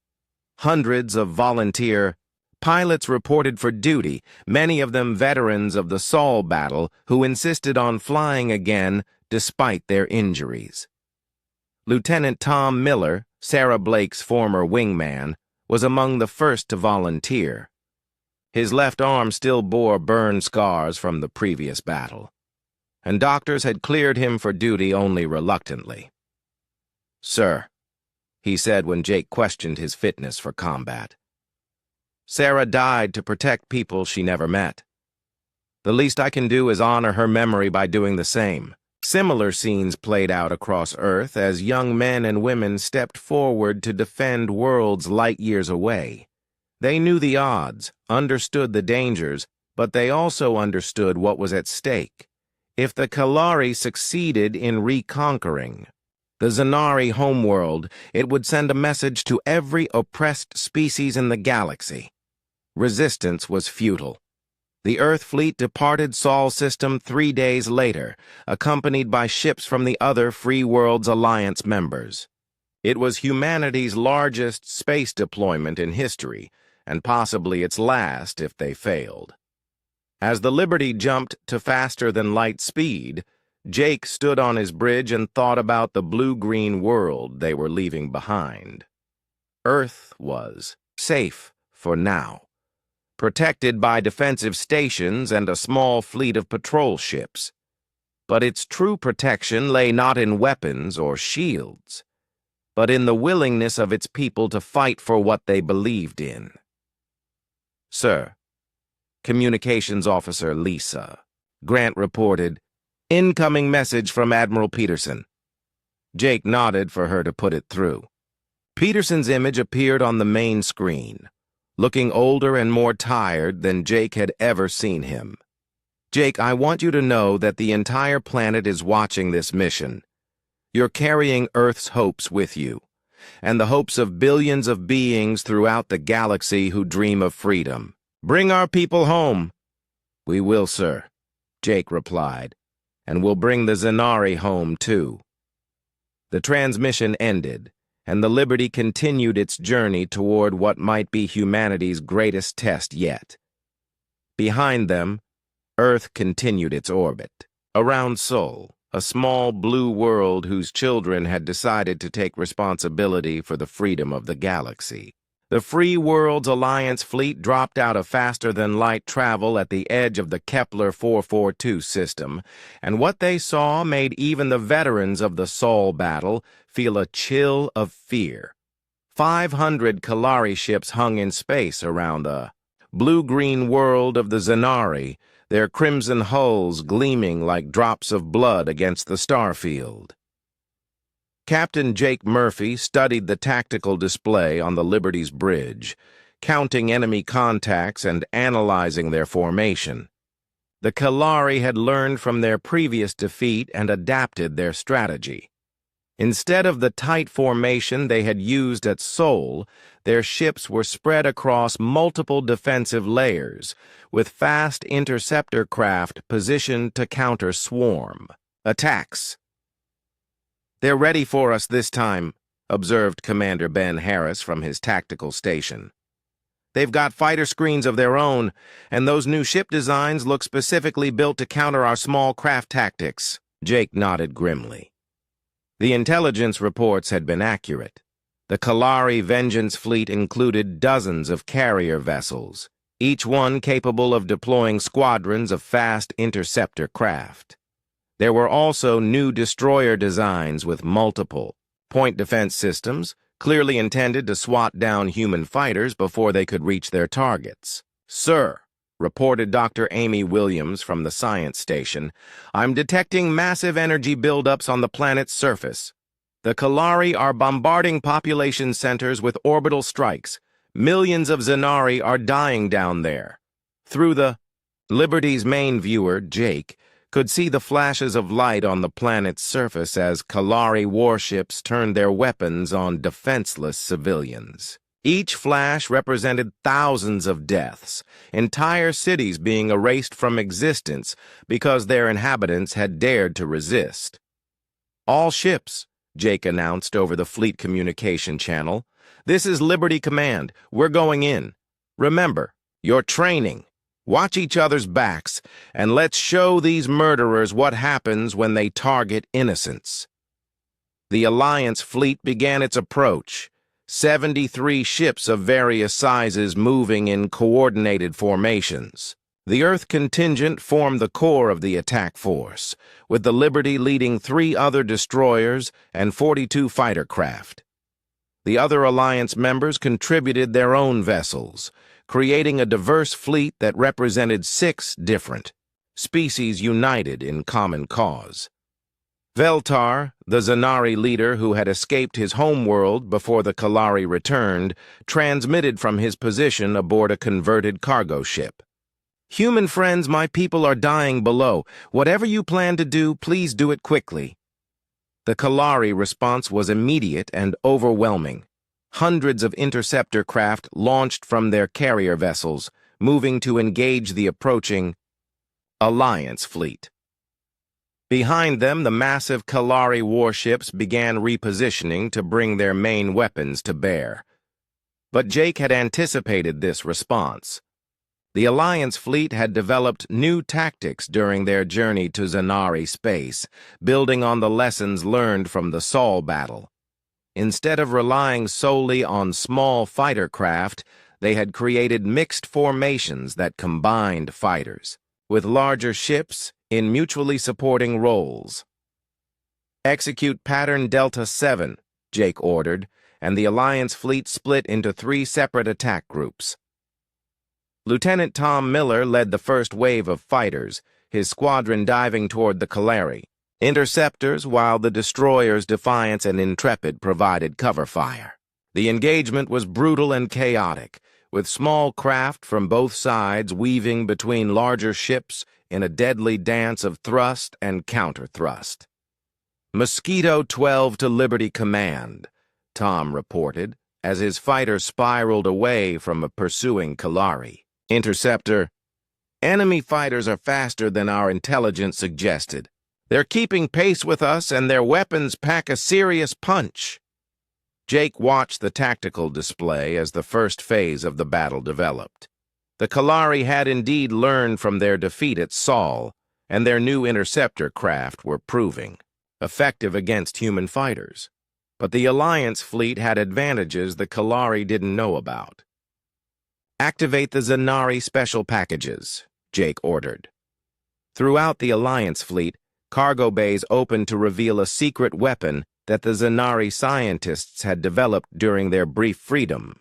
Hundreds of volunteer pilots reported for duty, many of them veterans of the Sol battle who insisted on flying again despite their injuries. Lieutenant Tom Miller, Sarah Blake's former wingman, was among the first to volunteer. His left arm still bore burn scars from the previous battle, and doctors had cleared him for duty only reluctantly. "Sir," he said when Jake questioned his fitness for combat. "Sarah died to protect people she never met. The least I can do is honor her memory by doing the same." Similar scenes played out across Earth as young men and women stepped forward to defend worlds light years away. They knew the odds, understood the dangers, but they also understood what was at stake. If the Kalari succeeded in reconquering the Zanari homeworld, it would send a message to every oppressed species in the galaxy. Resistance was futile. The Earth fleet departed Sol system 3 days later, accompanied by ships from the other Free Worlds Alliance members. It was humanity's largest space deployment in history, and possibly its last if they failed. As the Liberty jumped to faster-than-light speed, Jake stood on his bridge and thought about the blue-green world they were leaving behind. Earth was safe for now, protected by defensive stations and a small fleet of patrol ships. But its true protection lay not in weapons or shields, but in the willingness of its people to fight for what they believed in. "Sir," Communications Officer Lisa, Grant reported, "Incoming message from Admiral Peterson." Jake nodded for her to put it through. Peterson's image appeared on the main screen, looking older and more tired than Jake had ever seen him. "Jake, I want you to know that the entire planet is watching this mission. You're carrying Earth's hopes with you, and the hopes of billions of beings throughout the galaxy who dream of freedom. Bring our people home." "We will, sir," Jake replied, and we'll bring the Zanari home, too." The transmission ended, and the Liberty continued its journey toward what might be humanity's greatest test yet. Behind them, Earth continued its orbit. Around Sol, a small blue world whose children had decided to take responsibility for the freedom of the galaxy. The Free Worlds Alliance fleet dropped out of faster-than-light travel at the edge of the Kepler 442 system, and what they saw made even the veterans of the Sol battle feel a chill of fear. 500 Kalari ships hung in space around the blue-green world of the Zanari, their crimson hulls gleaming like drops of blood against the starfield. Captain Jake Murphy studied the tactical display on the Liberty's bridge, counting enemy contacts and analyzing their formation. The Kalari had learned from their previous defeat and adapted their strategy. Instead of the tight formation they had used at Sol, their ships were spread across multiple defensive layers, with fast interceptor craft positioned to counter swarm attacks. "They're ready for us this time," observed Commander Ben Harris from his tactical station. "They've got fighter screens of their own, and those new ship designs look specifically built to counter our small craft tactics." Jake nodded grimly. The intelligence reports had been accurate. The Kalari Vengeance fleet included dozens of carrier vessels, each one capable of deploying squadrons of fast interceptor craft. There were also new destroyer designs with multiple point defense systems, clearly intended to swat down human fighters before they could reach their targets. "Sir," reported Dr. Amy Williams from the science station, "I'm detecting massive energy buildups on the planet's surface. The Kalari are bombarding population centers with orbital strikes. Millions of Zanari are dying down there." Through the Liberty's main viewer, Jake could see the flashes of light on the planet's surface as Kalari warships turned their weapons on defenseless civilians. Each flash represented thousands of deaths, entire cities being erased from existence because their inhabitants had dared to resist. "All ships," Jake announced over the fleet communication channel. "This is Liberty Command. We're going in. Remember, you're training. Watch each other's backs, and let's show these murderers what happens when they target innocents." The Alliance fleet began its approach, 73 ships of various sizes moving in coordinated formations. The Earth contingent formed the core of the attack force, with the Liberty leading 3 other destroyers and 42 fighter craft. The other Alliance members contributed their own vessels, creating a diverse fleet that represented 6 different species united in common cause. Veltar, the Zanari leader who had escaped his homeworld before the Kalari returned, transmitted from his position aboard a converted cargo ship. "Human friends, my people are dying below. Whatever you plan to do, please do it quickly." The Kalari response was immediate and overwhelming. Hundreds of interceptor craft launched from their carrier vessels, moving to engage the approaching Alliance fleet. Behind them, the massive Kalari warships began repositioning to bring their main weapons to bear. But Jake had anticipated this response. The Alliance fleet had developed new tactics during their journey to Zanari space, building on the lessons learned from the Sol battle. Instead of relying solely on small fighter craft, they had created mixed formations that combined fighters, with larger ships in mutually supporting roles. "Execute Pattern Delta 7, Jake ordered, and the Alliance fleet split into 3 separate attack groups. Lieutenant Tom Miller led the first wave of fighters, his squadron diving toward the Kalari interceptors, while the destroyers Defiance and Intrepid provided cover fire. The engagement was brutal and chaotic, with small craft from both sides weaving between larger ships in a deadly dance of thrust and counter-thrust. "Mosquito 12 to Liberty Command," Tom reported, as his fighter spiraled away from a pursuing Kalari interceptor. "Enemy fighters are faster than our intelligence suggested. They're keeping pace with us, and their weapons pack a serious punch. Jake watched the tactical display as the first phase of the battle developed. The Kalari had indeed learned from their defeat at Sol, and their new interceptor craft were proving effective against human fighters. But the Alliance fleet had advantages the Kalari didn't know about. "Activate the Zanari special packages," Jake ordered. Throughout the Alliance fleet, cargo bays opened to reveal a secret weapon that the Zanari scientists had developed during their brief freedom.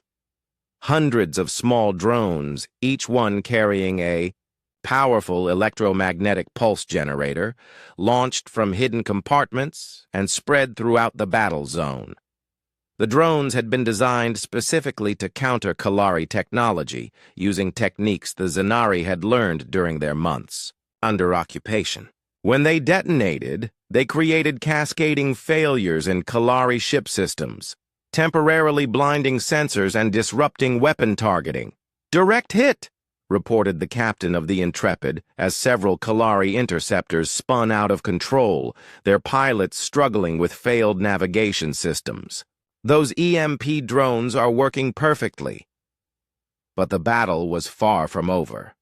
Hundreds of small drones, each one carrying a powerful electromagnetic pulse generator, launched from hidden compartments and spread throughout the battle zone. The drones had been designed specifically to counter Kalari technology, using techniques the Zanari had learned during their months under occupation. When they detonated, they created cascading failures in Kalari ship systems, temporarily blinding sensors and disrupting weapon targeting. "Direct hit," reported the captain of the Intrepid as several Kalari interceptors spun out of control, their pilots struggling with failed navigation systems. "Those EMP drones are working perfectly." But the battle was far from over.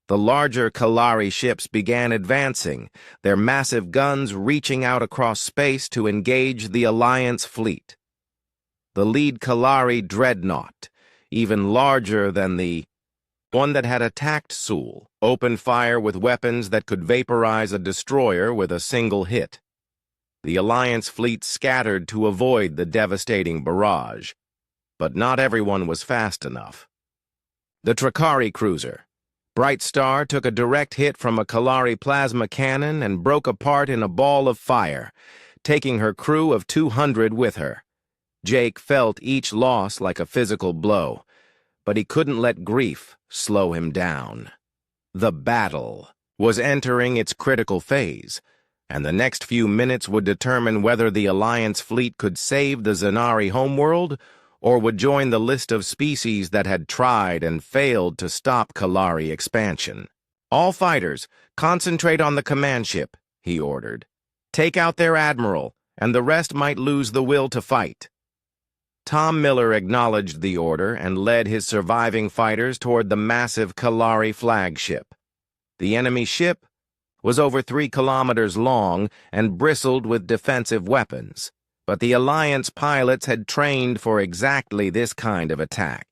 The larger Kalari ships began advancing, their massive guns reaching out across space to engage the Alliance fleet. The lead Kalari dreadnought, even larger than the one that had attacked Sul, opened fire with weapons that could vaporize a destroyer with a single hit. The Alliance fleet scattered to avoid the devastating barrage, but not everyone was fast enough. The Trakari cruiser, Bright Star, took a direct hit from a Kalari plasma cannon and broke apart in a ball of fire, taking her crew of 200 with her. Jake felt each loss like a physical blow, but he couldn't let grief slow him down. The battle was entering its critical phase, and the next few minutes would determine whether the Alliance fleet could save the Zanari homeworld or would join the list of species that had tried and failed to stop Kalari expansion. "All fighters, concentrate on the command ship," he ordered. "Take out their admiral, and the rest might lose the will to fight." Tom Miller acknowledged the order and led his surviving fighters toward the massive Kalari flagship. The enemy ship was over 3 kilometers long and bristled with defensive weapons, but the Alliance pilots had trained for exactly this kind of attack.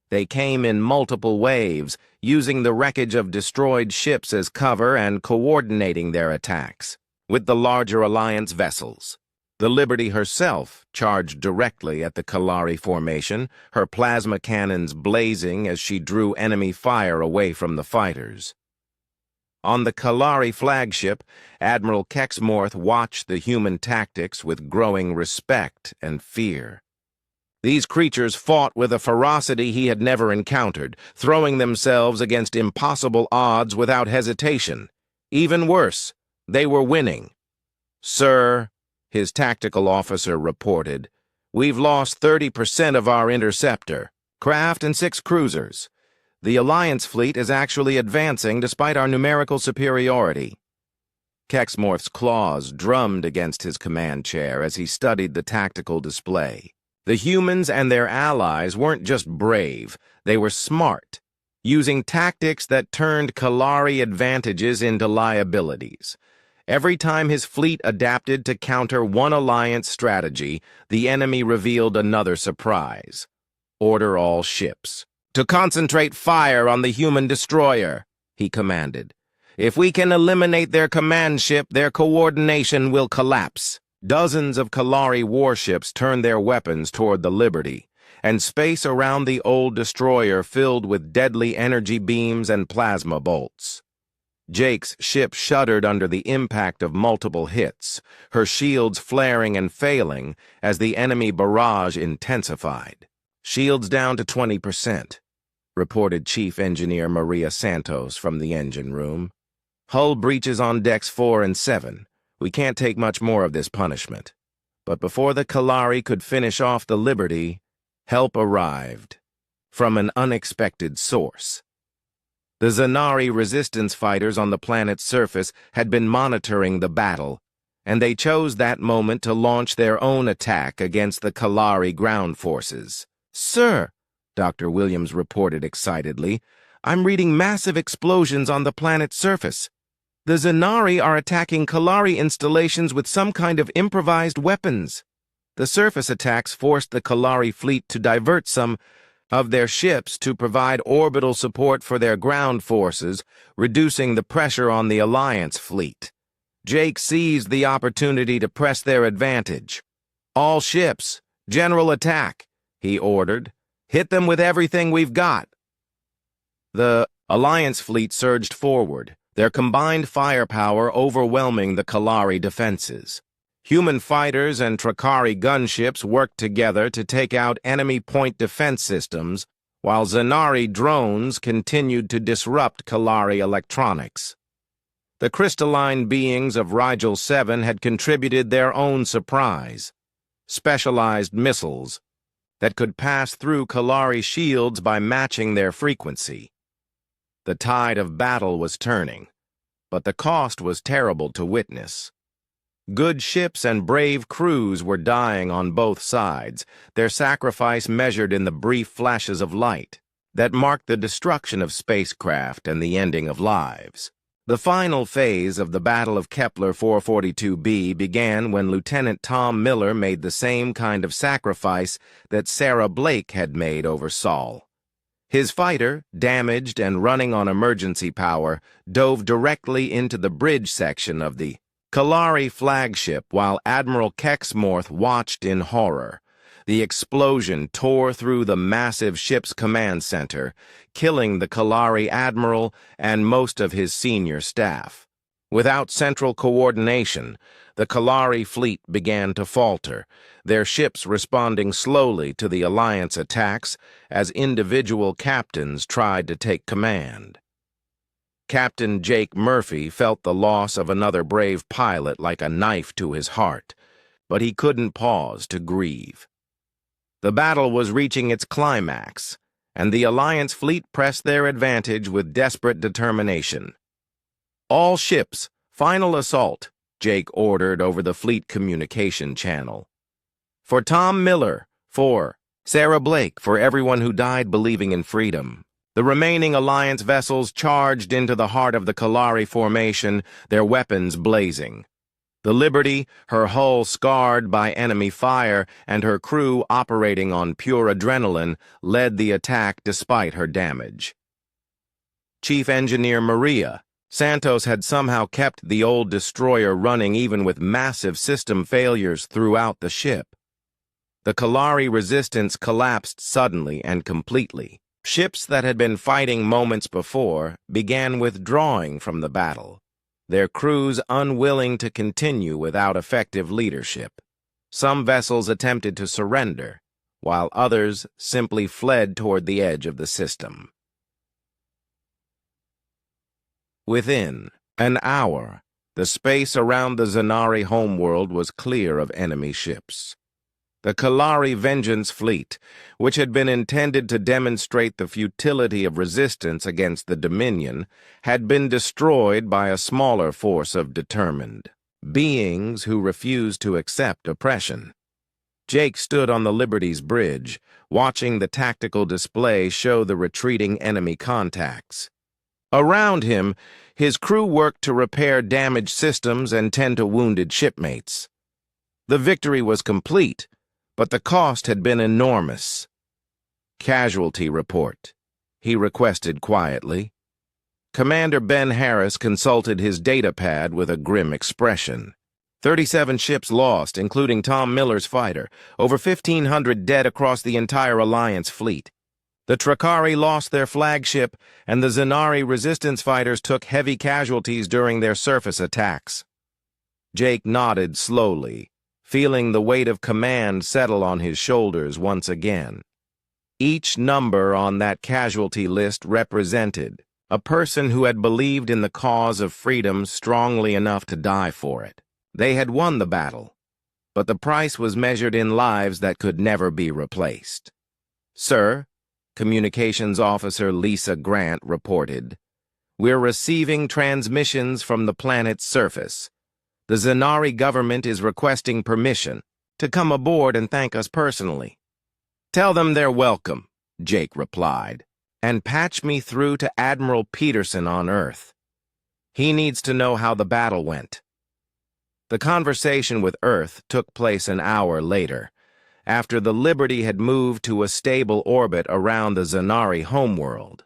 They came in multiple waves, using the wreckage of destroyed ships as cover and coordinating their attacks with the larger Alliance vessels. The Liberty herself charged directly at the Kalari formation, her plasma cannons blazing as she drew enemy fire away from the fighters. On the Kalari flagship, Admiral Kexmorth watched the human tactics with growing respect and fear. These creatures fought with a ferocity he had never encountered, throwing themselves against impossible odds without hesitation. Even worse, they were winning. "Sir," his tactical officer reported, "we've lost 30% of our interceptor, craft, and 6 cruisers. The Alliance fleet is actually advancing despite our numerical superiority." Kexmorth's claws drummed against his command chair as he studied the tactical display. The humans and their allies weren't just brave, they were smart, using tactics that turned Kalari advantages into liabilities. Every time his fleet adapted to counter one Alliance strategy, the enemy revealed another surprise. "Order all ships to concentrate fire on the human destroyer," he commanded. "If we can eliminate their command ship, their coordination will collapse." Dozens of Kalari warships turned their weapons toward the Liberty, and space around the old destroyer filled with deadly energy beams and plasma bolts. Jake's ship shuddered under the impact of multiple hits, her shields flaring and failing as the enemy barrage intensified. "Shields down to 20%. Reported Chief Engineer Maria Santos from the engine room. "Hull breaches on decks 4 and 7. We can't take much more of this punishment." But before the Kalari could finish off the Liberty, help arrived from an unexpected source. The Zanari resistance fighters on the planet's surface had been monitoring the battle, and they chose that moment to launch their own attack against the Kalari ground forces. "Sir," Dr. Williams reported excitedly, "I'm reading massive explosions on the planet's surface. The Zanari are attacking Kalari installations with some kind of improvised weapons. The surface attacks forced the Kalari fleet to divert some of their ships to provide orbital support for their ground forces, reducing the pressure on the Alliance fleet. Jake seized the opportunity to press their advantage. 'All ships, general attack,' he ordered. 'Hit them with everything we've got.' The Alliance fleet surged forward, their combined firepower overwhelming the Kalari defenses. Human fighters and Trakari gunships worked together to take out enemy point defense systems, while Zanari drones continued to disrupt Kalari electronics. The crystalline beings of Rigel 7 had contributed their own surprise, specialized missiles that could pass through Kalari shields by matching their frequency. The tide of battle was turning, but the cost was terrible to witness. Good ships and brave crews were dying on both sides, their sacrifice measured in the brief flashes of light that marked the destruction of spacecraft and the ending of lives. The final phase of the Battle of Kepler 442b began when Lieutenant Tom Miller made the same kind of sacrifice that Sarah Blake had made over Sol. His fighter, damaged and running on emergency power, dove directly into the bridge section of the Kalari flagship while Admiral Kexmorth watched in horror. The explosion tore through the massive ship's command center, killing the Kalari admiral and most of his senior staff. Without central coordination, the Kalari fleet began to falter, their ships responding slowly to the Alliance attacks as individual captains tried to take command. Captain Jake Murphy felt the loss of another brave pilot like a knife to his heart, but he couldn't pause to grieve. The battle was reaching its climax, and the Alliance fleet pressed their advantage with desperate determination. "All ships, final assault," Jake ordered over the fleet communication channel. "For Tom Miller, for Sarah Blake, for everyone who died believing in freedom." The remaining Alliance vessels charged into the heart of the Kalari formation, their weapons blazing. The Liberty, her hull scarred by enemy fire and her crew operating on pure adrenaline, led the attack despite her damage. Chief Engineer Maria Santos had somehow kept the old destroyer running even with massive system failures throughout the ship. The Kalari resistance collapsed suddenly and completely. Ships that had been fighting moments before began withdrawing from the battle, their crews unwilling to continue without effective leadership. Some vessels attempted to surrender, while others simply fled toward the edge of the system. Within an hour, the space around the Zanari homeworld was clear of enemy ships. The Kalari Vengeance Fleet, which had been intended to demonstrate the futility of resistance against the Dominion, had been destroyed by a smaller force of determined beings who refused to accept oppression. Jake stood on the Liberty's bridge, watching the tactical display show the retreating enemy contacts. Around him, his crew worked to repair damaged systems and tend to wounded shipmates. The victory was complete, but the cost had been enormous. "Casualty report," he requested quietly. Commander Ben Harris consulted his datapad with a grim expression. 37 ships lost, including Tom Miller's fighter, over 1,500 dead across the entire Alliance fleet. The Trakari lost their flagship, and the Zanari resistance fighters took heavy casualties during their surface attacks. Jake nodded slowly, feeling the weight of command settle on his shoulders once again. Each number on that casualty list represented a person who had believed in the cause of freedom strongly enough to die for it. They had won the battle, but the price was measured in lives that could never be replaced. "Sir," Communications Officer Lisa Grant reported, We're receiving transmissions from the planet's surface. The Zanari government is requesting permission to come aboard and thank us personally. Tell them they're welcome, Jake replied, and patch me through to Admiral Peterson on Earth. He needs to know how the battle went. The conversation with Earth took place an hour later, after the Liberty had moved to a stable orbit around the Zanari homeworld.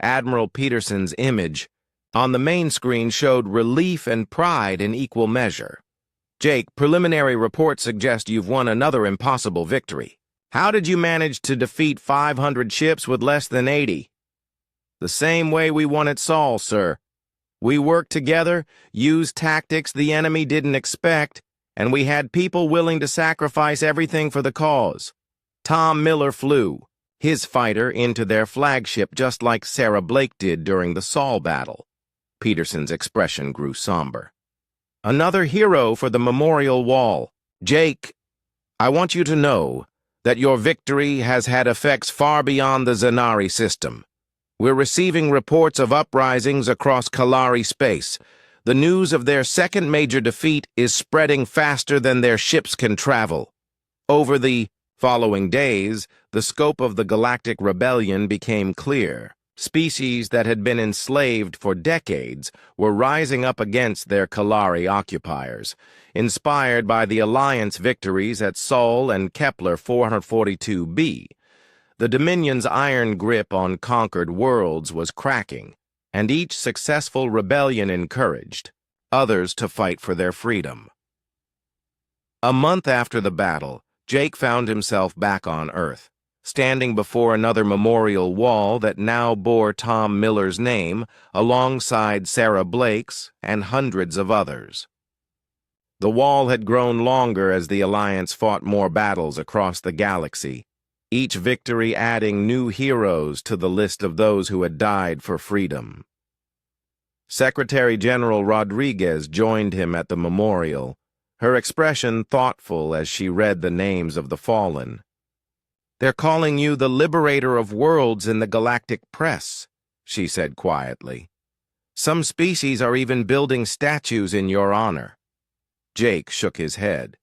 Admiral Peterson's image on the main screen showed relief and pride in equal measure. Jake, preliminary reports suggest you've won another impossible victory. How did you manage to defeat 500 ships with less than 80? The same way we won at Sol, sir. We worked together, used tactics the enemy didn't expect, and we had people willing to sacrifice everything for the cause. Tom Miller flew his fighter into their flagship just like Sarah Blake did during the Sol battle. Peterson's expression grew somber. Another hero for the memorial wall. Jake, I want you to know that your victory has had effects far beyond the Zanari system. We're receiving reports of uprisings across Kalari space. The news of their second major defeat is spreading faster than their ships can travel. Over the following days, the scope of the Galactic Rebellion became clear. Species that had been enslaved for decades were rising up against their Kalari occupiers, inspired by the Alliance victories at Sol and Kepler 442b. The Dominion's iron grip on conquered worlds was cracking, and each successful rebellion encouraged others to fight for their freedom. A month after the battle, Jake found himself back on Earth, standing before another memorial wall that now bore Tom Miller's name alongside Sarah Blake's and hundreds of others. The wall had grown longer as the Alliance fought more battles across the galaxy, each victory adding new heroes to the list of those who had died for freedom. Secretary General Rodriguez joined him at the memorial, her expression thoughtful as she read the names of the fallen. They're calling you the liberator of worlds in the galactic press, she said quietly. Some species are even building statues in your honor. Jake shook his head.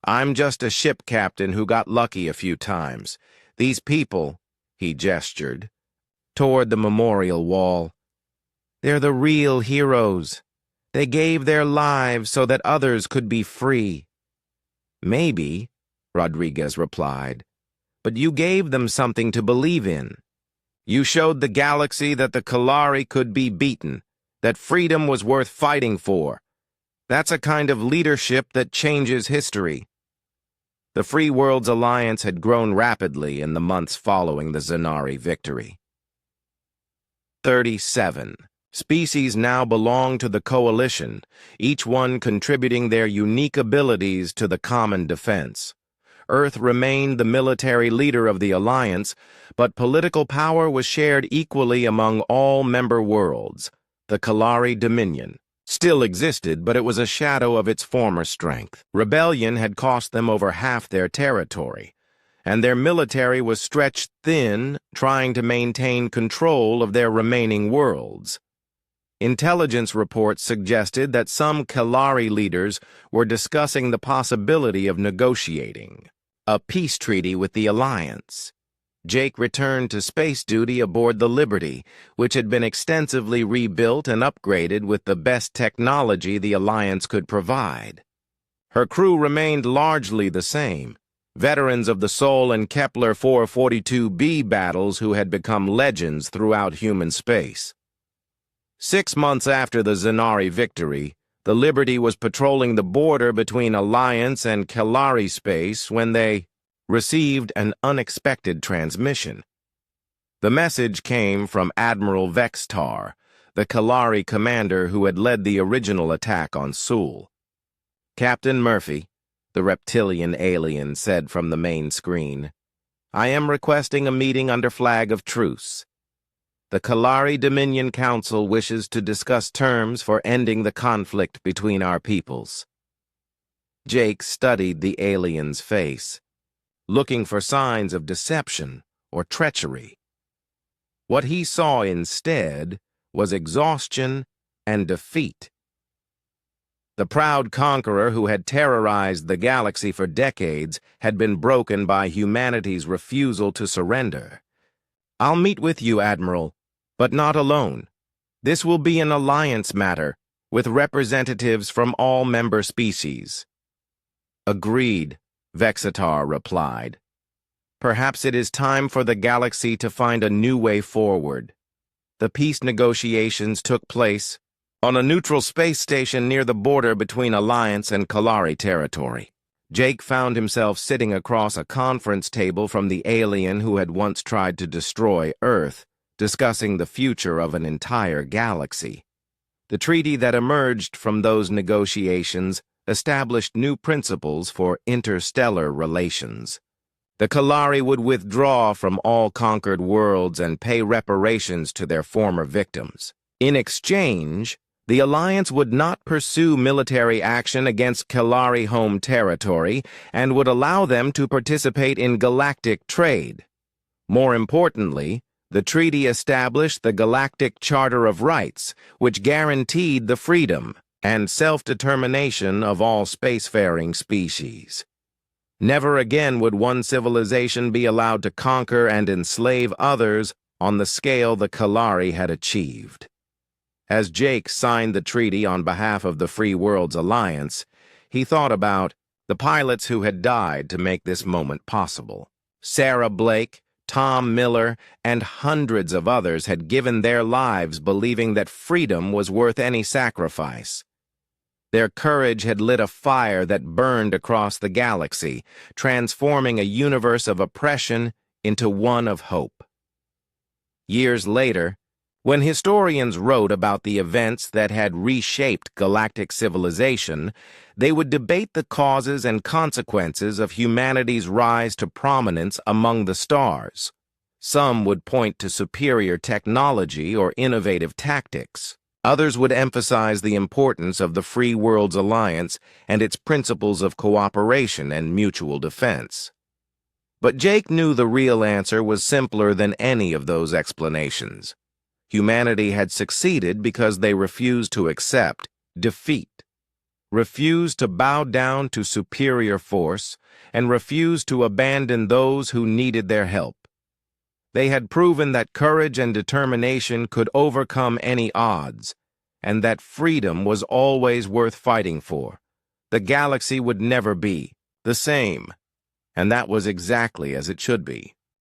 I'm just a ship captain who got lucky a few times. These people, he gestured, toward the memorial wall. They're the real heroes. They gave their lives so that others could be free. Maybe, Rodriguez replied, but you gave them something to believe in. You showed the galaxy that the Kalari could be beaten, that freedom was worth fighting for. That's a kind of leadership that changes history. The Free Worlds Alliance had grown rapidly in the months following the Zanari victory. 37 species now belong to the coalition, each one contributing their unique abilities to the common defense. Earth remained the military leader of the Alliance, but political power was shared equally among all member worlds. The Kalari Dominion still existed, but it was a shadow of its former strength. Rebellion had cost them over half their territory, and their military was stretched thin, trying to maintain control of their remaining worlds. Intelligence reports suggested that some Kalari leaders were discussing the possibility of negotiating a peace treaty with the Alliance. Jake returned to space duty aboard the Liberty, which had been extensively rebuilt and upgraded with the best technology the Alliance could provide. Her crew remained largely the same, veterans of the Sol and Kepler 442b battles who had become legends throughout human space. 6 months after the Zanari victory, the Liberty was patrolling the border between Alliance and Kalari space when they received an unexpected transmission. The message came from Admiral Vextar, the Kalari commander who had led the original attack on Sul. Captain Murphy, the reptilian alien, said from the main screen, I am requesting a meeting under flag of truce. The Kalari Dominion Council wishes to discuss terms for ending the conflict between our peoples. Jake studied the alien's face, looking for signs of deception or treachery. What he saw instead was exhaustion and defeat. The proud conqueror who had terrorized the galaxy for decades had been broken by humanity's refusal to surrender. "I'll meet with you, Admiral, but not alone. This will be an alliance matter, with representatives from all member species." "Agreed," Vexitar replied. "Perhaps it is time for the galaxy to find a new way forward." The peace negotiations took place on a neutral space station near the border between Alliance and Kalari territory. Jake found himself sitting across a conference table from the alien who had once tried to destroy Earth, discussing the future of an entire galaxy. The treaty that emerged from those negotiations established new principles for interstellar relations. The Kalari would withdraw from all conquered worlds and pay reparations to their former victims. In exchange, the Alliance would not pursue military action against Kalari home territory and would allow them to participate in galactic trade. More importantly, the treaty established the Galactic Charter of Rights, which guaranteed the freedom and self-determination of all spacefaring species. Never again would one civilization be allowed to conquer and enslave others on the scale the Kalari had achieved. As Jake signed the treaty on behalf of the Free Worlds Alliance, he thought about the pilots who had died to make this moment possible. Sarah Blake, Tom Miller, and hundreds of others had given their lives believing that freedom was worth any sacrifice. Their courage had lit a fire that burned across the galaxy, transforming a universe of oppression into one of hope. Years later, when historians wrote about the events that had reshaped galactic civilization, they would debate the causes and consequences of humanity's rise to prominence among the stars. Some would point to superior technology or innovative tactics. Others would emphasize the importance of the Free Worlds Alliance and its principles of cooperation and mutual defense. But Jake knew the real answer was simpler than any of those explanations. Humanity had succeeded because they refused to accept defeat, refused to bow down to superior force, and refused to abandon those who needed their help. They had proven that courage and determination could overcome any odds, and that freedom was always worth fighting for. The galaxy would never be the same, and that was exactly as it should be.